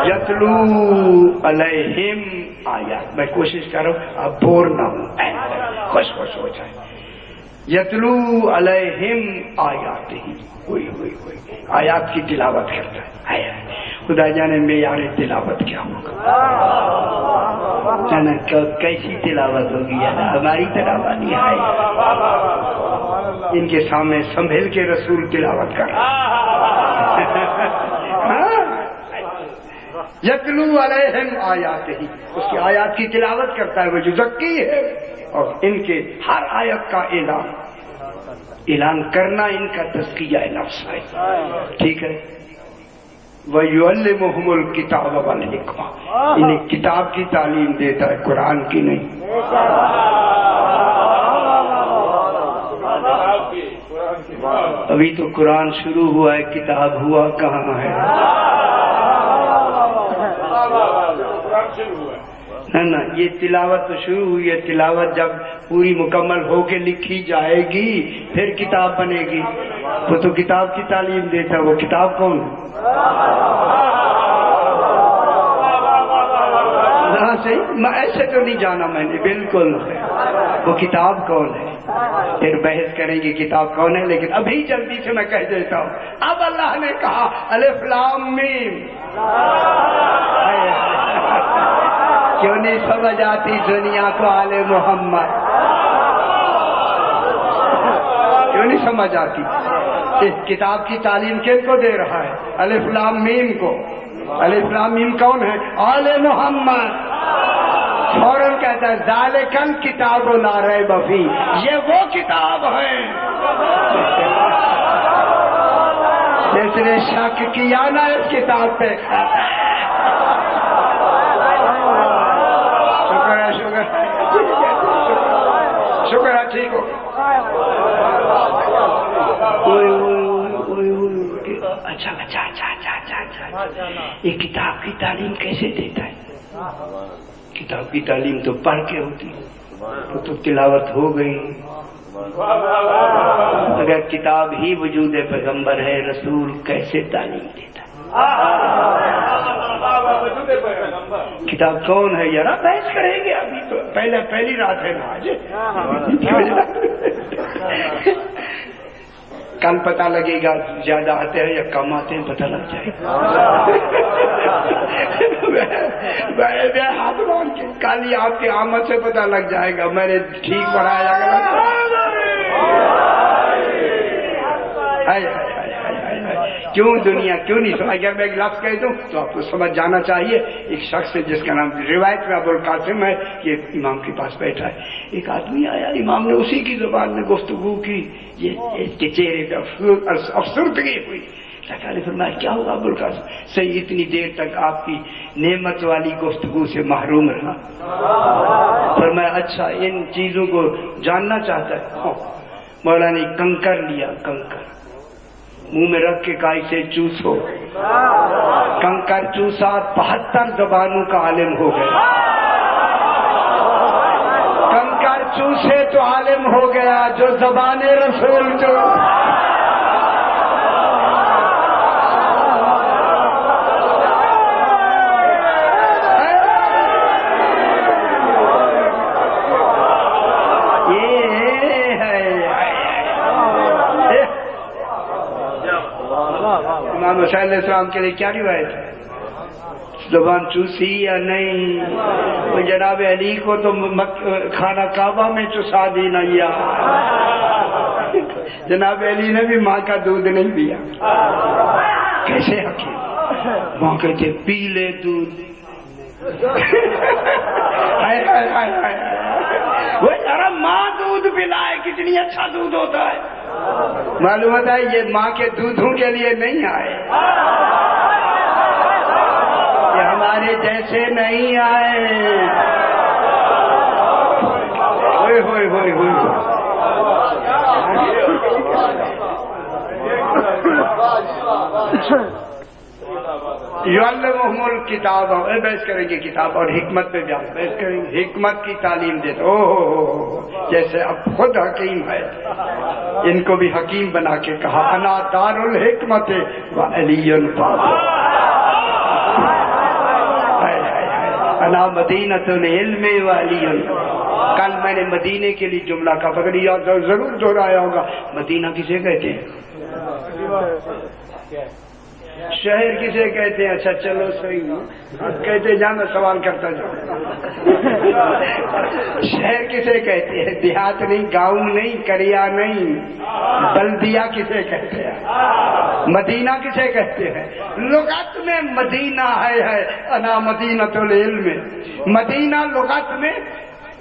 یتلو علیہم آیات، میں کوشش کر رہا ہوں اب بور نہ ہوں، خوش ہو جائے۔ یتلو علیہم آیات ہی، ہوئی آیات کی تلاوت کرتا ہے۔ خدا جانے معیار تلاوت کیا ہوگا، جانا کیسی تلاوت ہوگی، ہماری تلاوت نہیں ہے۔ ان کے سامنے سنبھل کے رسول تلاوت کر رہا یتلو علیہم آیات ہی، اس کی آیات کی تلاوت کرتا ہے، وہ جو ذکی ہے، اور ان کے ہر آیت کا اعلان کرنا ان کا تزکیہ نفس ہے، ٹھیک ہے۔ وَيُعَلِّمُهُمُ الْكِتَابَ وَالْحِکْمَةَ، انہیں کتاب کی تعلیم دیتا ہے، قرآن کی نہیں۔ ابھی تو قرآن شروع ہوا ہے، کتاب ہوا کہاں ہے؟ نا یہ تلاوت تو شروع ہوئی ہے، تلاوت جب پوری مکمل ہو کے لکھی جائے گی پھر کتاب بنے گی۔ وہ تو کتاب کی تعلیم دیتا ہے، وہ کتاب کون ہے؟ ایسے تو نہیں جانا میں نے، بالکل وہ کتاب کون ہے، پھر بحث کریں گے کتاب کون ہے، لیکن ابھی جلدی سے میں کہہ دیتا ہوں۔ اب اللہ نے کہا الف لام میم، کیوں نہیں سمجھ آتی دنیا کو آل محمد، کیوں نہیں سمجھ آتی؟ اس کتاب کی تعلیم کن کو دے رہا ہے؟ الف لام میم کو۔ الف لام میم کون ہے؟ آل محمد۔ فوراً کہتا ہے ذالک الکتاب لا ریب فیہ، یہ وہ کتاب ہے جس نے شک کیا نہ اس کتاب پہ۔ شکر ہے، ٹھیک ہو۔ اچھا اچھا اچھا اچھا اچھا اچھا، یہ کتاب کی تعلیم کیسے دیتا ہے؟ کتاب کی تعلیم تو پڑھ کے ہوتی ہے، تو تلاوت ہو گئی. اگر کتاب ہی وجود پیغمبر ہے، رسول کیسے تعلیم دیتا ہے؟ کتاب کون ہے یار؟ بحث کریں گے ابھی تو، پہلی رات ہے نا آج. کل پتہ لگے گا زیادہ آتے ہیں یا کم آتے ہیں، پتہ لگ جائے گا. ہاتھ باندھ کے کل ہی آپ کی آمد سے پتہ لگ جائے گا میں نے ٹھیک پڑھایا گا. کیوں دنیا کیوں نہیں سمجھ؟ اگر میں ایک لفظ کہہ دوں تو آپ کو سمجھ جانا چاہیے. ایک شخص ہے جس کا نام روایت میں ابو القاسم ہے، یہ امام کے پاس بیٹھا ہے. ایک آدمی آیا، امام نے اسی کی زبان میں گفتگو کی، یہ چہرے پہ افسردگی ہوئی. نے فرمایا کیا ہوا ابو القاسم؟ صحیح اتنی دیر تک آپ کی نعمت والی گفتگو سے محروم رہا. فرمایا اچھا ان چیزوں کو جاننا چاہتا ہے؟ مولانا نے کنکر لیا، کنکر منہ میں رکھ کے کہا اسے چوسو. کنکر چوسا، 72 زبانوں کا عالم ہو گیا. کنکر چوسے تو عالم ہو گیا، جو زبان رسول جو امام حسین علیہ السلام کے لیے کیا روایت ہے؟ زبان چوسی یا نہیں؟ وہ جناب علی کو تو کھانا کعبہ میں چسا دی نا یار. جناب علی نے بھی ماں کا دودھ نہیں پیا. کیسے حکیم؟ ماں کہتے پی لے دودھ. وہ ذرا ماں دودھ پلائے کتنی اچھا دودھ ہوتا ہے. معلوم ہوتا ہے یہ ماں کے دودھوں کے لیے نہیں آئے، یہ ہمارے جیسے نہیں آئے. ہوئے ہوئے ہوئے ہوئے یعلمہم الکتاب. بحث کریں گے کتاب اور حکمت پہ بھی بحث کریں گے. حکمت کی تعلیم دیتے جیسے اب خود حکیم ہے، ان کو بھی حکیم بنا کے کہا انا دار الحکمت وعلی الفاضل، انا مدینۃ العلم وعلی الفاضل. کل میں نے مدینے کے لیے جملہ کا پکڑیا، ضرور دہرایا ہوگا. مدینہ کسے کہتے ہیں؟ شہر کسے کہتے ہیں؟ اچھا چلو صحیح کہتے جا، میں سوال کرتا جاؤں. شہر کسے کہتے ہیں؟ دیہات نہیں، گاؤں نہیں، کریا نہیں. بلدیہ کسے کہتے ہیں؟ مدینہ کسے کہتے ہیں؟ لغت میں مدینہ ہے انا مدینۃ العلم. مدینہ لغت میں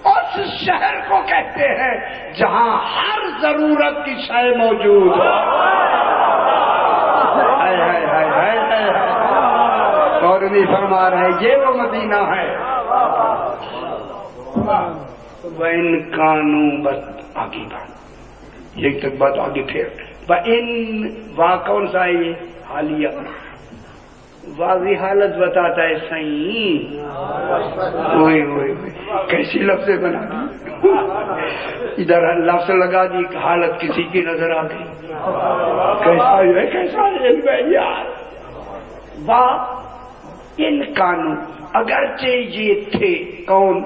اس شہر کو کہتے ہیں جہاں ہر ضرورت کی شے موجود ہو. اور بھی فرما رہے یہ وہ مدینہ ہے. وَإِن كَانُوا بس آگے بات ایک تک بات آگے پھر وَإِن وا کون سا ہے؟ یہ حالیہ واضح حالت بتاتا ہے. صحیح کیسی لفظ بنا دی، ادھر لفظ لگا دی، حالت کسی کی نظر آ گئی. کیسا ہے، کیسا علم ہے یار. وا ان کانو اگرچہ یہ تھے کون؟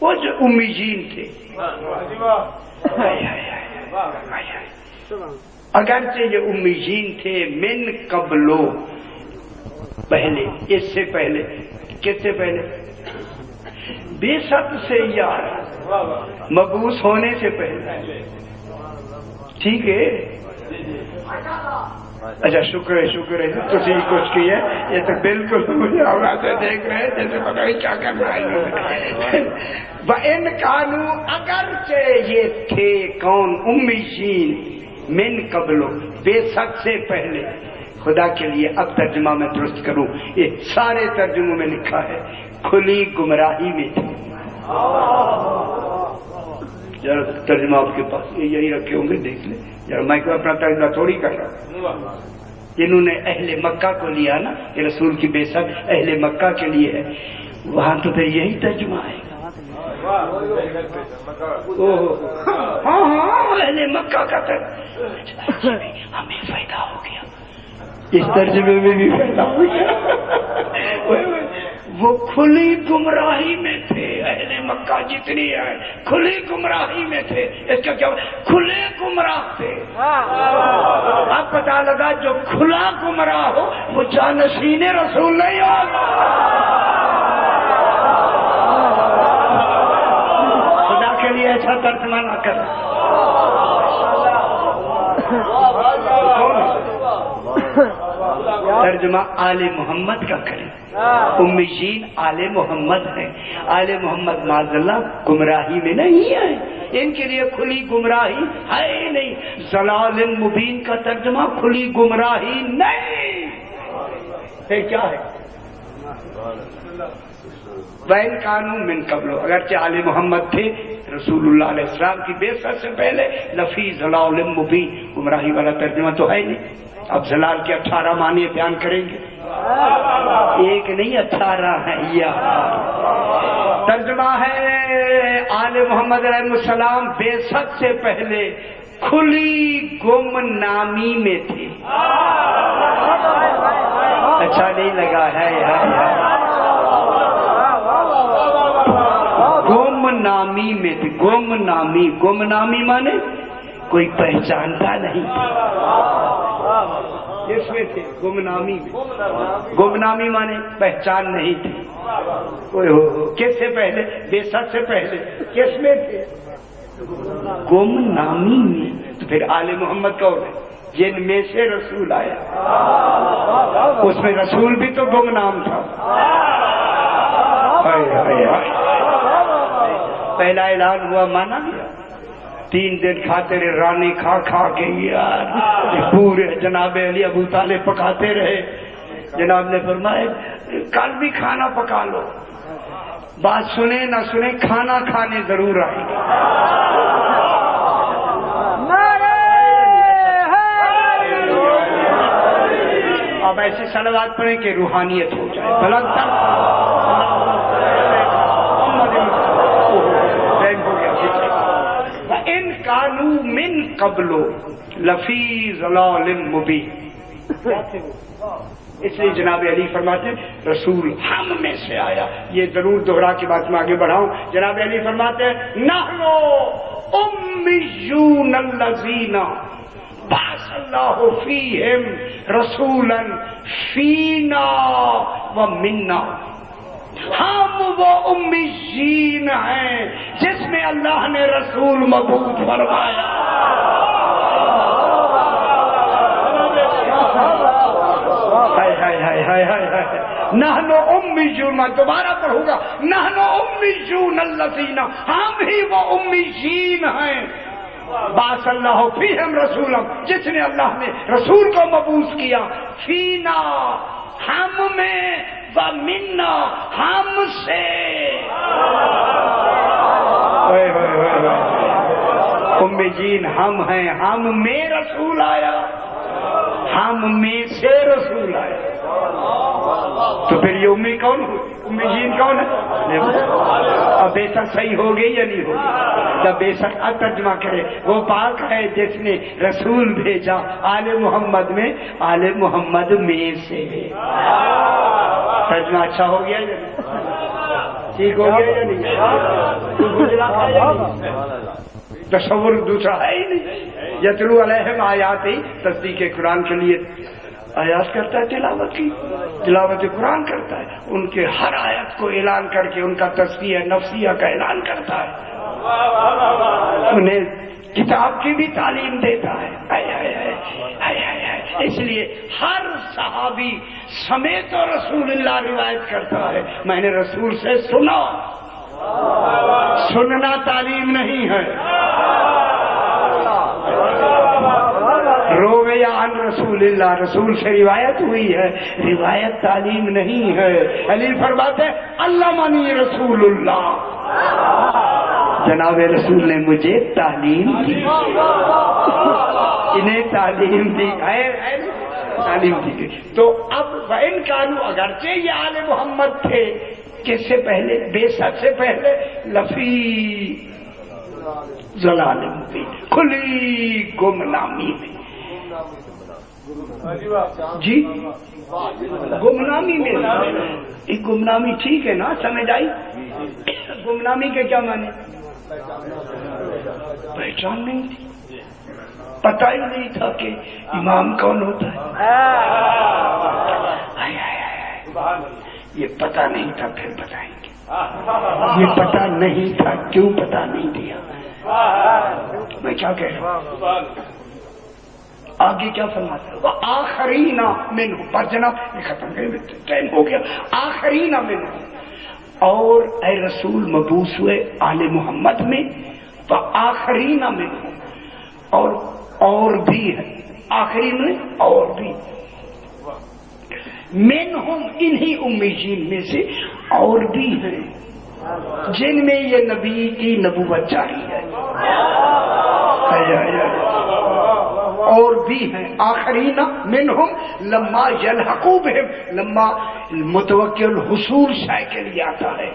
وہ جو امیجین تھے. اگرچہ یہ امیجین تھے من قبلو پہلے، اس سے پہلے. کس سے پہلے؟ بے شک سے یار، مبعوث ہونے سے پہلے. ٹھیک ہے. اچھا شکر ہے شکر ہے تسی کچھ کی ہے. یہ تو بالکل مجھے آواز سے دیکھ رہے ہیں جیسے پتہ نہیں کیا کر رہا ہے. وَإِن كَانُوا اگرچہ یہ تھے کون؟ امیین من قبل، بے شک سے پہلے. خدا کے لیے اب ترجمہ میں درست کروں، یہ سارے ترجموں میں لکھا ہے کھلی گمراہی میں تھے. ذرا ترجمہ آپ کے پاس یہی رکھے ہوں گے، دیکھ لیں ذرا. میں اپنا ترجمہ تھوڑی کر رہا ہوں. جنہوں نے اہل مکہ کو لیا نا، یہ رسول کی بیعت اہل مکہ کے لیے ہے، وہاں تو پھر یہی ترجمہ آئے گا۔ ہاں اہل مکہ کا ہمیں فائدہ ہو گیا، اس ترجمے میں بھی فائدہ ہو گیا۔ وہ کھلی گمراہی میں تھے، اہل مکہ جتنی ہے کھلی گمراہی میں تھے، اس کا کیا کھلے گمراہ تھے۔ اب پتا لگا جو کھلا گمراہ ہو وہ جانشین رسول نہیں ہوگا۔ خدا کے لیے ایسا ترجمہ نہ کر۔ ترجمہ آل محمد کا کریں، امیین آل محمد ہیں، آل محمد معذاللہ گمراہی میں نہیں ہے، ان کے لیے کھلی گمراہی ہے ہی نہیں۔ ضلال مبین کا ترجمہ کھلی گمراہی نہیں، پھر کیا ہے؟ وَإِنْ كَانُوا مِنْ قَبْلُ، اگرچہ آل محمد تھے رسول اللہ علیہ السلام کی بعثت سے پہلے، لفی ضلال مبین، گمراہی والا ترجمہ تو ہے نہیں۔ اب ضلال کے 18 معنی بیان کریں گے، ایک نہیں 18 ہے۔ یہ ترجمہ ہے آل محمد علیہ السلام بعثت سے پہلے کھلی گم نامی میں تھے۔ اچھا نہیں لگا ہے گم نامی میں تھے، گم نامی مانے کوئی پہچانتا نہیں تھا، اس میں تھے گمنامی میں۔ گمنامی مانے پہچان نہیں تھی۔ کس سے پہلے؟ بعثت سے پہلے کس میں تھے؟ گمنامی میں۔ تو پھر آل محمد کون ہے؟ جن میں سے رسول آیا، اس میں رسول بھی تو گمنام تھا۔ پہلا اعلان ہوا مانا گیا، 3 دن کھاتے رہے، رانی کھا کے یار پورے جناب علی ابو طالب پکاتے رہے۔ جناب نے فرمایا کل بھی کھانا پکا لو، بات سنے نہ سنے کھانا کھانے ضرور آئے گا۔ اب ایسی صلوات پڑھیں کہ روحانیت ہو جائے۔ بلند تک ان کانو من قبل لفی ضلال مبین، اس لیے جناب علی فرماتے ہیں رسول ہم میں سے آیا۔ یہ ضرور دوہرا کے بات میں آگے بڑھاؤں۔ جناب علی فرماتے ہیں نحنو امیون الذین بعث اللہ فیہم رسولا فینا ومنا، ہم وہ امیین ہیں جس میں اللہ نے رسول مبعوث فرمایا۔ نحنو امیون، میں دوبارہ پڑھوں گا، نحنو امیون الذین، ہم ہی وہ امیین ہیں بعث اللہ فیہم رسولا، جس نے اللہ نے رسول کو مبعوث کیا، فینا ہم میں، ومنا ہم سے۔ امیین ہم ہیں، ہم میں رسول آیا، ہم میں سے رسول آیا۔ تو پھر یہ امی کون ہوئی؟ امیین کون ہے؟ اب بیشک صحیح ہو گئی یا نہیں ہوگی؟ جب بیشک ترجمہ کرے، وہ پاک ہے جس نے رسول بھیجا آل محمد میں، آل محمد میں سے۔ ترجمہ اچھا ہو گیا یا نہیں؟ ٹھیک ہو گیا یا نہیں؟ تصور دوسرا ہے ہی نہیں۔ یتلو علیہم آیات، تصدیق قرآن کے لیے آیات کرتا ہے، تلاوت قرآن کرتا ہے، ان کے ہر آیت کو اعلان کر کے ان کا تزکیہ نفسیہ کا اعلان کرتا ہے، انہیں کتاب کی بھی تعلیم دیتا ہے۔ اس لیے ہر صحابی سمیت رسول اللہ روایت کرتا ہے میں نے رسول سے سنا۔ سننا تعلیم نہیں ہے، رویا عن رسول اللہ، رسول سے روایت ہوئی ہے، روایت تعلیم نہیں ہے۔ علی فرماتے علمنی رسول اللہ، جناب رسول نے مجھے تعلیم دی، انہیں تعلیم دی۔ تعلیم دی گئی. تو اب وَإِنْ كَانُوا اگرچہ یہ آل محمد تھے کس سے پہلے بے شک سے پہلے لفی ضلال مبین کھلی گمنامی میں. جی گمنامی میں. یہ گمنامی ٹھیک ہے نا, سمجھ آئی؟ گمنامی کے کیا معنی؟ پہچان نہیں تھی, پتہ ہی نہیں تھا کہ امام کون ہوتا ہے. یہ پتہ نہیں تھا, پھر بتائیں گے. یہ پتہ نہیں تھا, کیوں پتہ نہیں دیا؟ میں کیا کہہ رہا ہوں, آگے کیا فرماتا ہے؟ آخرین منہم, پر جناب یہ ختم کریں, ٹائم ہو گیا. آخرین منہم, اور اے رسول مبعوث ہوئے آل محمد میں, آخرین منہم, اور بھی ہے, آخری میں اور بھی, منہم انہی امیین میں سے اور بھی ہیں جن میں یہ نبی کی نبوت جاری ہے. اور بھی ہیں آخرین منہم لما یلحقوا بہم, لما متوقع الحصول شائع کے لیے آتا ہے.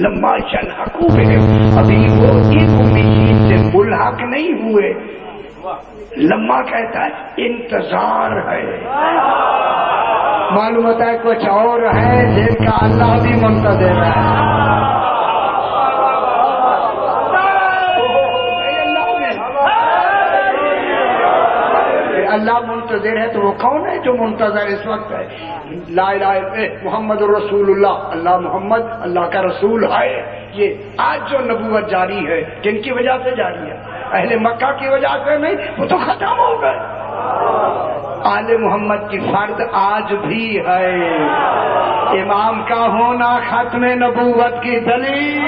لما یلحقوا بہم, ابھی وہ ان امیین سے ملحق نہیں ہوئے. لما کہتا ہے انتظار ہے, معلوم ہوتا ہے کچھ اور ہے جن کا اللہ بھی منتظر ہے. اللہ منتظر ہے تو وہ کون ہے جو منتظر اس وقت ہے؟ لا الہ الا محمد الرسول اللہ, اللہ محمد اللہ کا رسول ہے. یہ آج جو نبوت جاری ہے کن کی وجہ سے جاری ہے؟ اہل مکہ کی وجہ سے نہیں, وہ تو ختم ہو گئے. آل محمد کی فرد آج بھی ہے. امام کا ہونا ختم نبوت کی دلیل,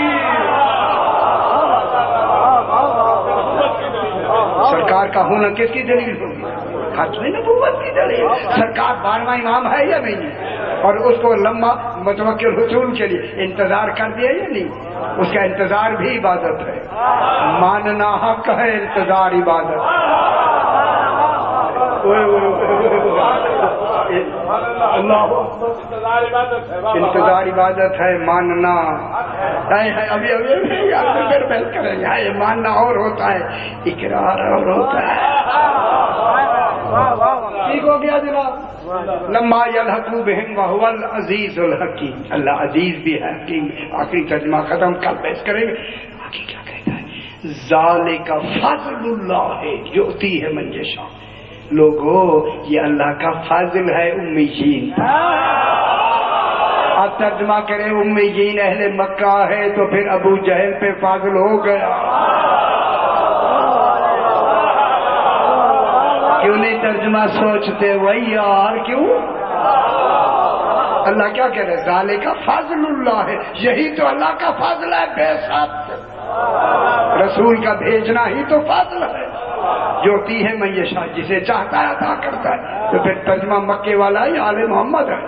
سرکار کا ہونا کس کی دلیل ہوگی؟ ختم نبوت کی دلیل. سرکار 12واں امام ہے یا نہیں؟ اور اس کو لمبا متوقع حصول کے لیے انتظار کر دیا یا نہیں؟ اس کا انتظار بھی عبادت ہے. ماننا حق ہے, انتظار عبادت. انتظار عبادت ہے, ماننا ابھی بحث کریں گے. ماننا اور ہوتا ہے, اقرار اور ہوتا ہے. ٹھیک ہو گیا جناب. لما یلحقوا بہم وہو العزیز الحکیم, اللہ عزیز بھی ہے, حکیم. آخری ترجمہ ختم, کل بحث کریں گے. آگے کیا کہتا ہے؟ ذالک فضل اللہ یؤتی ہے من یشاء. لوگوں یہ اللہ کا فضل ہے امیین. اب ترجمہ کریں, امیین اہل مکہ ہے تو پھر ابو جہل پہ فضل ہو گیا. کیوں نہیں ترجمہ سوچتے وہی یار, کیوں؟ اللہ کیا کہہ رہے؟ ذالک فضل اللہ ہے, یہی تو اللہ کا فضل ہے. بے شک رسول کا بھیجنا ہی تو فضل ہے. جوتی ہے میں یشاء, جسے چاہتا ہے عطا کرتا ہے. تو پھر ترجمہ مکے والا ہی آل محمد ہے.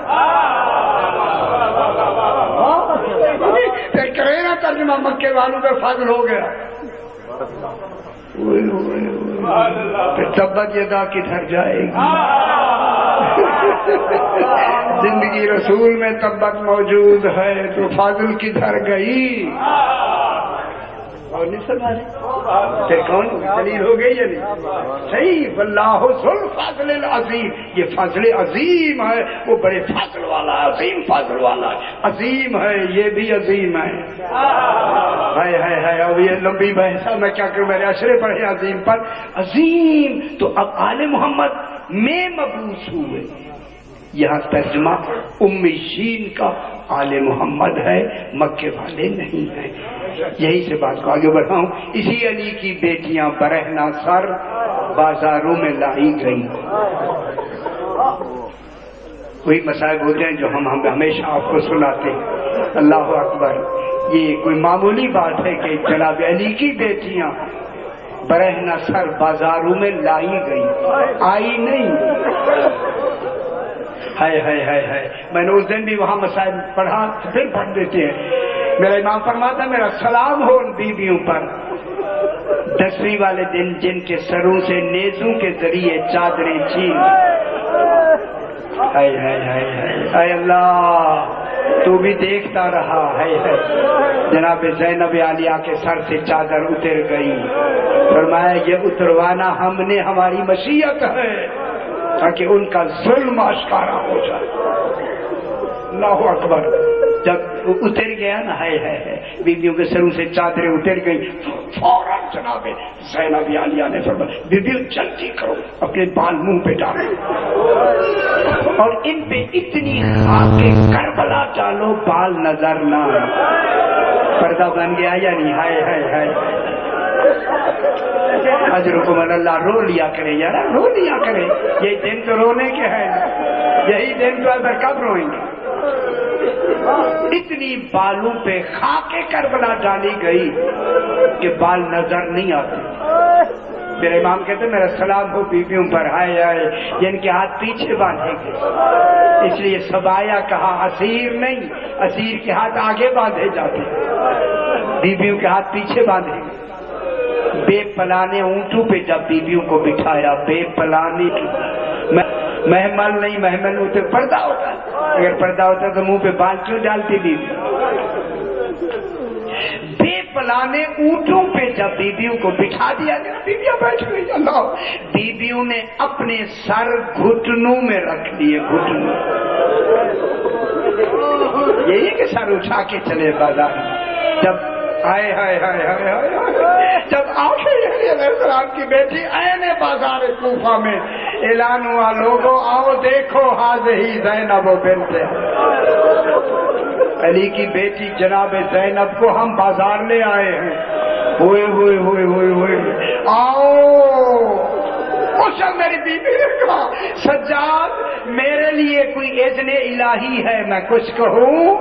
پھر کرے نا ترجمہ مکے والوں پہ فضل ہو گیا. پھر تبت یدا کدھر جائے گی؟ زندگی رسول میں تبت موجود ہے تو فضل کدھر گئی؟ اور نہیں سمجھا رہے پھر کون دلیل ہو گئی یا نہیں؟ صحیح. واللہ ذو الفضل العظیم, یہ فضل عظیم ہے, وہ بڑے فضل والا ہے, عظیم فضل والا ہے, عظیم ہے, یہ بھی عظیم ہے. اب یہ لمبی بحث ہے, میں کیا کروں, میرے اشرے پڑھے عظیم پر. عظیم تو اب آل محمد میں مبعوث ہوئے. یہاں ترجمہ امیین کا آل محمد ہے, مکے والے نہیں ہیں. یہی سے بات کو آگے بڑھاؤں. اسی علی کی بیٹیاں برہنہ سر بازاروں میں لائی گئی. وہی مصائب ہوتے ہیں جو ہم ہمیشہ آپ کو سناتے ہیں. اللہ اکبر, یہ کوئی معمولی بات ہے کہ جناب علی کی بیٹیاں برہنہ سر بازاروں میں لائی گئی, آئی نہیں. ہے میں نے اس دن بھی وہاں مسائل پڑھا, پھر پڑھ دیتے ہیں. میرا امام فرماتا ہے میرا سلام ہو ان بیویوں پر 10ویں والے دن جن کے سروں سے نیزوں کے ذریعے چادریں چھین ہائے ہائے ہائے ہائے اللہ تو بھی دیکھتا رہا ہے جناب زینب عالیہ کے سر سے چادر اتر گئی فرمایا یہ اتروانا ہم نے ہماری مشیت ہے تاکہ ان کا ظلم آشکارا ہو جائے اللہ اکبر جب اتر گیا نا ہے بیویوں کے سروں سے چادریں اتر گئی فوراً جناب زینب عالیہ نے فرمایا بیویوں جلدی کرو اپنے بال منہ پہ ڈالو اور ان پہ اتنی خاک کربلا ڈالو بال نظر نہ پردہ بن گیا یا نہیں ہائے ہائے ہائے اجرکم اللہ رو لیا کرے یار رو لیا کرے یہ دن تو رونے کے ہیں یہی دن تو اگر کب روئیں گے اتنی بالوں پہ خاک کربلا ڈالی گئی کہ بال نظر نہیں آتے میرے امام کہتے میرا سلام ہو بیویوں پر ہائے ہائے جن کے ہاتھ پیچھے باندھے گئے اس لیے سبایا کہا اسیر نہیں اسیر کے ہاتھ آگے باندھے جاتے بیویوں کے ہاتھ پیچھے باندھے گئے بے پلانے اونٹوں پہ جب بیویوں کو بٹھایا بے پلانے کی محمل نہیں محمل ہوتے پردہ ہوتا اگر پردہ ہوتا تو منہ پہ بال کیوں ڈالتی بیوی بے پلانے اونٹوں پہ جب بیویوں کو بٹھا دیا گیا بیویاں بیٹھ گئی اللہ بیویوں نے اپنے سر گھٹنوں میں رکھ لیے گھٹنوں یہی کہ سر اٹھا کے چلے بازار جب ہائے ہائے ہائے ہائے ہائے جب علیہ السلام کی بیٹی عین بازار کوفہ میں اعلان ہوا لوگوں آؤ دیکھو ہی زینب بنت علی کی بیٹی جناب زینب کو ہم بازار لے آئے ہیں ہوئے ہوئے ہوئے ہوئے ہوئے آؤ میری بیوی نے کہا سجاد میرے لیے کوئی اذن الہی ہے میں کچھ کہوں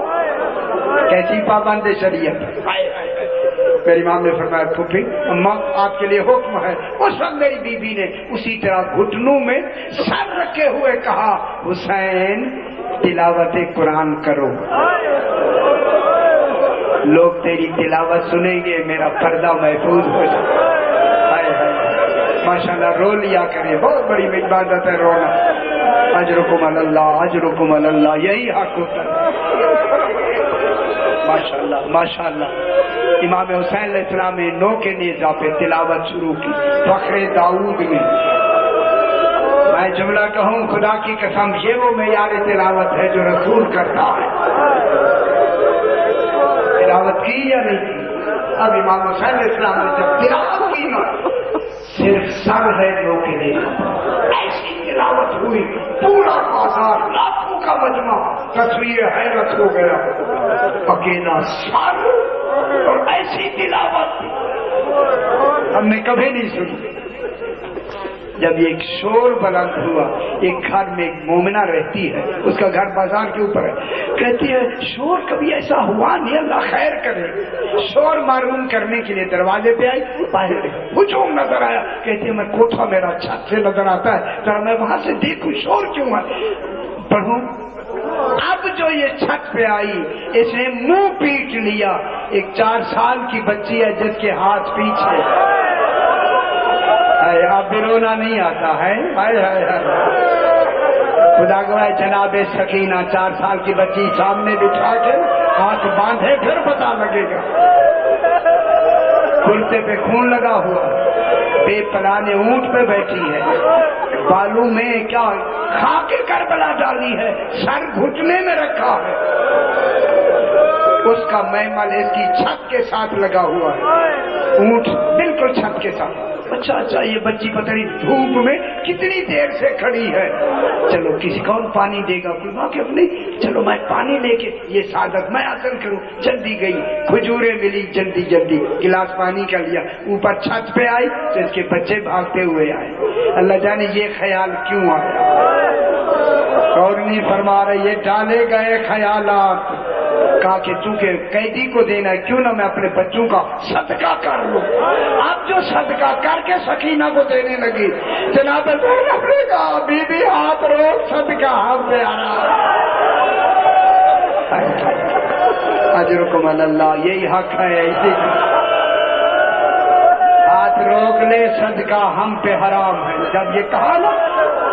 کیسی پابند شریعت میری امام نے فرمایا پھوپھی اماں آپ کے لیے حکم ہے اس وقت میری بیوی نے اسی طرح گھٹنوں میں سر رکھے ہوئے کہا حسین تلاوت قرآن کرو لوگ تیری تلاوت سنیں گے میرا پردہ محفوظ ہو جائے ماشاءاللہ رو لیا کرے بہت بڑی عبادت ہے رونا اجرکم اللہ اجرکم اللہ یہی حق ہوتا ہے ماشاءاللہ ماشاءاللہ امام حسین علیہ السلام نے نو کے نیزہ پہ تلاوت شروع کی فخر داؤد میں میں جملہ کہوں خدا کی قسم یہ وہ معیار تلاوت ہے جو رسول کرتا ہے تلاوت کی یا نہیں کی اب امام حسین علیہ السلام نے جب تلاوت کی نا صرف سر ہے نو کے نیزہ ایسی تلاوت ہوئی پورا بازار لاکھوں کا مجمع تصویر حیرت ہو گیا اکیلا سر اور ایسی تلاوت ہم نے کبھی نہیں سنی جب ایک شور بلند ہوا ایک گھر میں ایک مومنہ رہتی ہے اس کا گھر بازار کے اوپر ہے کہتی ہے شور کبھی ایسا ہوا نہیں اللہ خیر کرے شور معلوم کرنے کے لیے دروازے پہ آئی باہر ہجوم نظر آیا کہتی ہے میں کوٹھا میرا چھت سے نظر آتا ہے ذرا میں وہاں سے دیکھوں شور کیوں ہے پڑھوں اب جو یہ چھت پہ آئی اس نے منہ پیٹ لیا ایک 4 سال کی بچی ہے جس کے ہاتھ پیچھے اب رونا نہیں آتا ہے خدا گواہ جناب سکینہ 4 سال کی بچی سامنے بٹھا کے ہاتھ باندھے پھر پتا لگے گا کرتے پہ خون لگا ہوا بے پلانے اونٹ پہ بیٹھی ہے بالوں میں کیا خاک کربلا ڈالی ہے سر گھٹنے میں رکھا ہے اس کا محمل اس کی چھت کے ساتھ لگا ہوا ہے اونٹ بالکل چھت کے ساتھ اچھا یہ بچی پتہ نہیں دھوپ میں کتنی دیر سے کھڑی ہے چلو کسی کون پانی دے گا کوئی واقف نہیں چلو میں پانی لے کے یہ سعادت میں حاصل کروں جلدی گئی کھجوریں ملی جلدی جلدی گلاس پانی کا لیا اوپر چھت پہ آئی تو اس کے بچے بھاگتے ہوئے آئے اللہ جانے یہ خیال کیوں آیا اور نہیں فرما رہے یہ ڈالے گئے خیالات کہا کہ چونکہ قیدی کو دینا ہے کیوں نہ میں اپنے بچوں کا صدقہ کر لوں اب جو صدقہ کر کے سکینہ کو دینے لگی جناب زینب نے کہا بی بی ہاتھ روک صدقہ ہاتھ پہ آ رہا اجرکم اللہ یہی حق ہے اسی ہاتھ روک لے صدقہ ہم پہ حرام ہے جب یہ کہا نا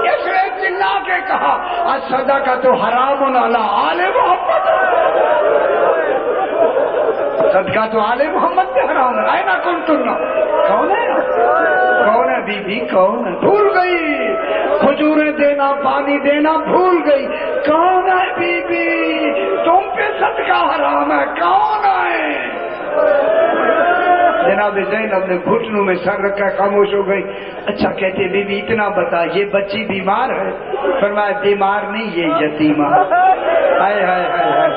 اس نے چلا کے کہا الصدقۃ حرام علی آل محمد، صدقہ تو آل محمد پہ حرام ہے. اینا کنتن، کون ہے کون ہے بی بی کون ہے؟ بھول گئی. کھجوریں دینا پانی دینا بھول گئی. کون ہے بی بی؟ تم پہ صدقہ حرام ہے، کون ہے؟ جناب زینب نے گھٹنوں میں سر رکھا، خاموش ہو گئی. اچھا کہتے بی بی اتنا بتا یہ بچی بیمار ہے؟ فرمایا بیمار نہیں یہ یتیمہ. ہائے ہائے ہائے ہائے،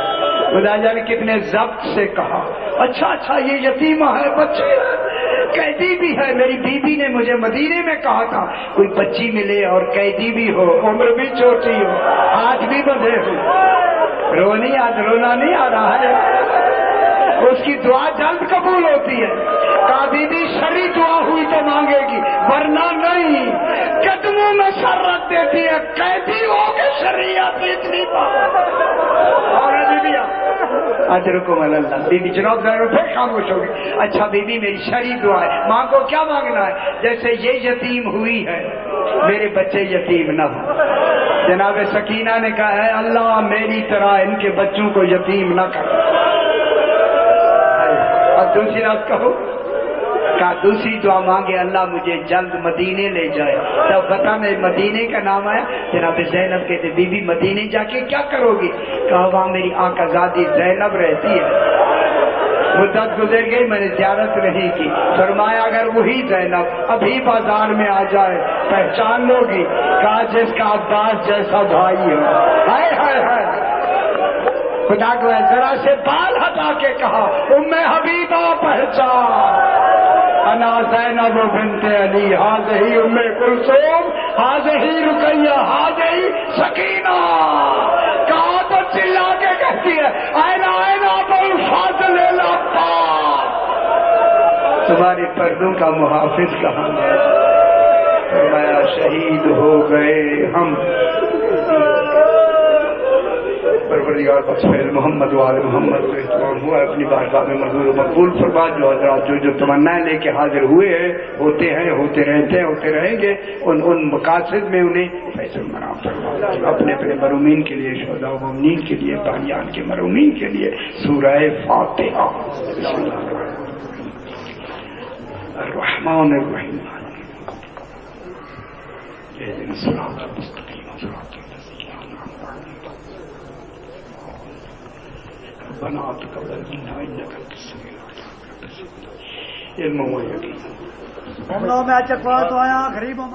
خدا جانے کتنے ضبط سے کہا. اچھا یہ یتیمہ ہے، بچی ہے، قیدی بھی ہے. میری بیوی نے مجھے مدینے میں کہا تھا کوئی بچی ملے اور قیدی بھی ہو، عمر بھی چھوٹی ہو، آج بھی بدھے ہو. رونی آج رونا نہیں آ رہا ہے، اس کی دعا جلد قبول ہوتی ہے. کہا بی بی شرعی دعا ہوئی تو مانگے گی ورنہ نہیں. قدموں میں سر رکھ دیتی ہے، قیدی ہو کے شریعت اتنی بات. اور بی بی اجرکم اللہ. بی بی جناب ضرور پھر خاموش ہو گئی. اچھا بی بی میری شرعی دعا ہے، ماں کو کیا مانگنا ہے؟ جیسے یہ یتیم ہوئی ہے میرے بچے یتیم نہ ہو. جناب سکینہ نے کہا ہے اللہ میری طرح ان کے بچوں کو یتیم نہ کر. اور دوسری رات کہو، کہا دوسری دعا مانگے اللہ مجھے جلد مدینے لے جائے. تب بتانے مدینے کا نام آیا. جناب زینب کہتے بی بی مدینے جا کے کیا کرو گی؟ کہا وہاں میری آقا زادی زینب رہتی ہے. مدت گزر گئی میں نے زیارت نہیں کی. فرمایا اگر وہی زینب ابھی بازار میں آ جائے پہچان لو گی. کہا جس کا عباس جیسا بھائی ہو. ہائے ہائے ہائے، خدا کو ذرا سے بال ہٹا کے کہا ام حبیبہ پہچان انا زینب بنت علی ہذہ ام کلثوم ہذہ رقیہ ہذہ سکینہ. کہا تو چلا کے کہتی ہے اینا ابو الفاضل العباس. تمہارے پردوں کا محافظ کہاں ہے؟ فرمایا شہید ہو گئے ہم. پروردگار بخشائے محمد وآل محمد کو احترام ہوا اپنی بارگاہ میں منظور و مقبول فرما. جو حضرات جو تمنائیں لے کے حاضر ہوئے ہیں، ہوتے ہیں، ہوتے رہتے ہیں، ہوتے رہیں گے، ان مقاصد میں انہیں فیصل منام فرما. اپنے اپنے مرومین کے لیے، شہداء و مومنین کے لیے، بانیان کے مرومین کے لیے سورہ فاتحہ. الرحمن الرحیم اهدنا الصراط المستقيم صراط الذين أنعمت عليهم ربنا تقبل منا إنك أنت السميع العليم. علم و یقین ہم لوگ میں چکوا تو آیا غریبوں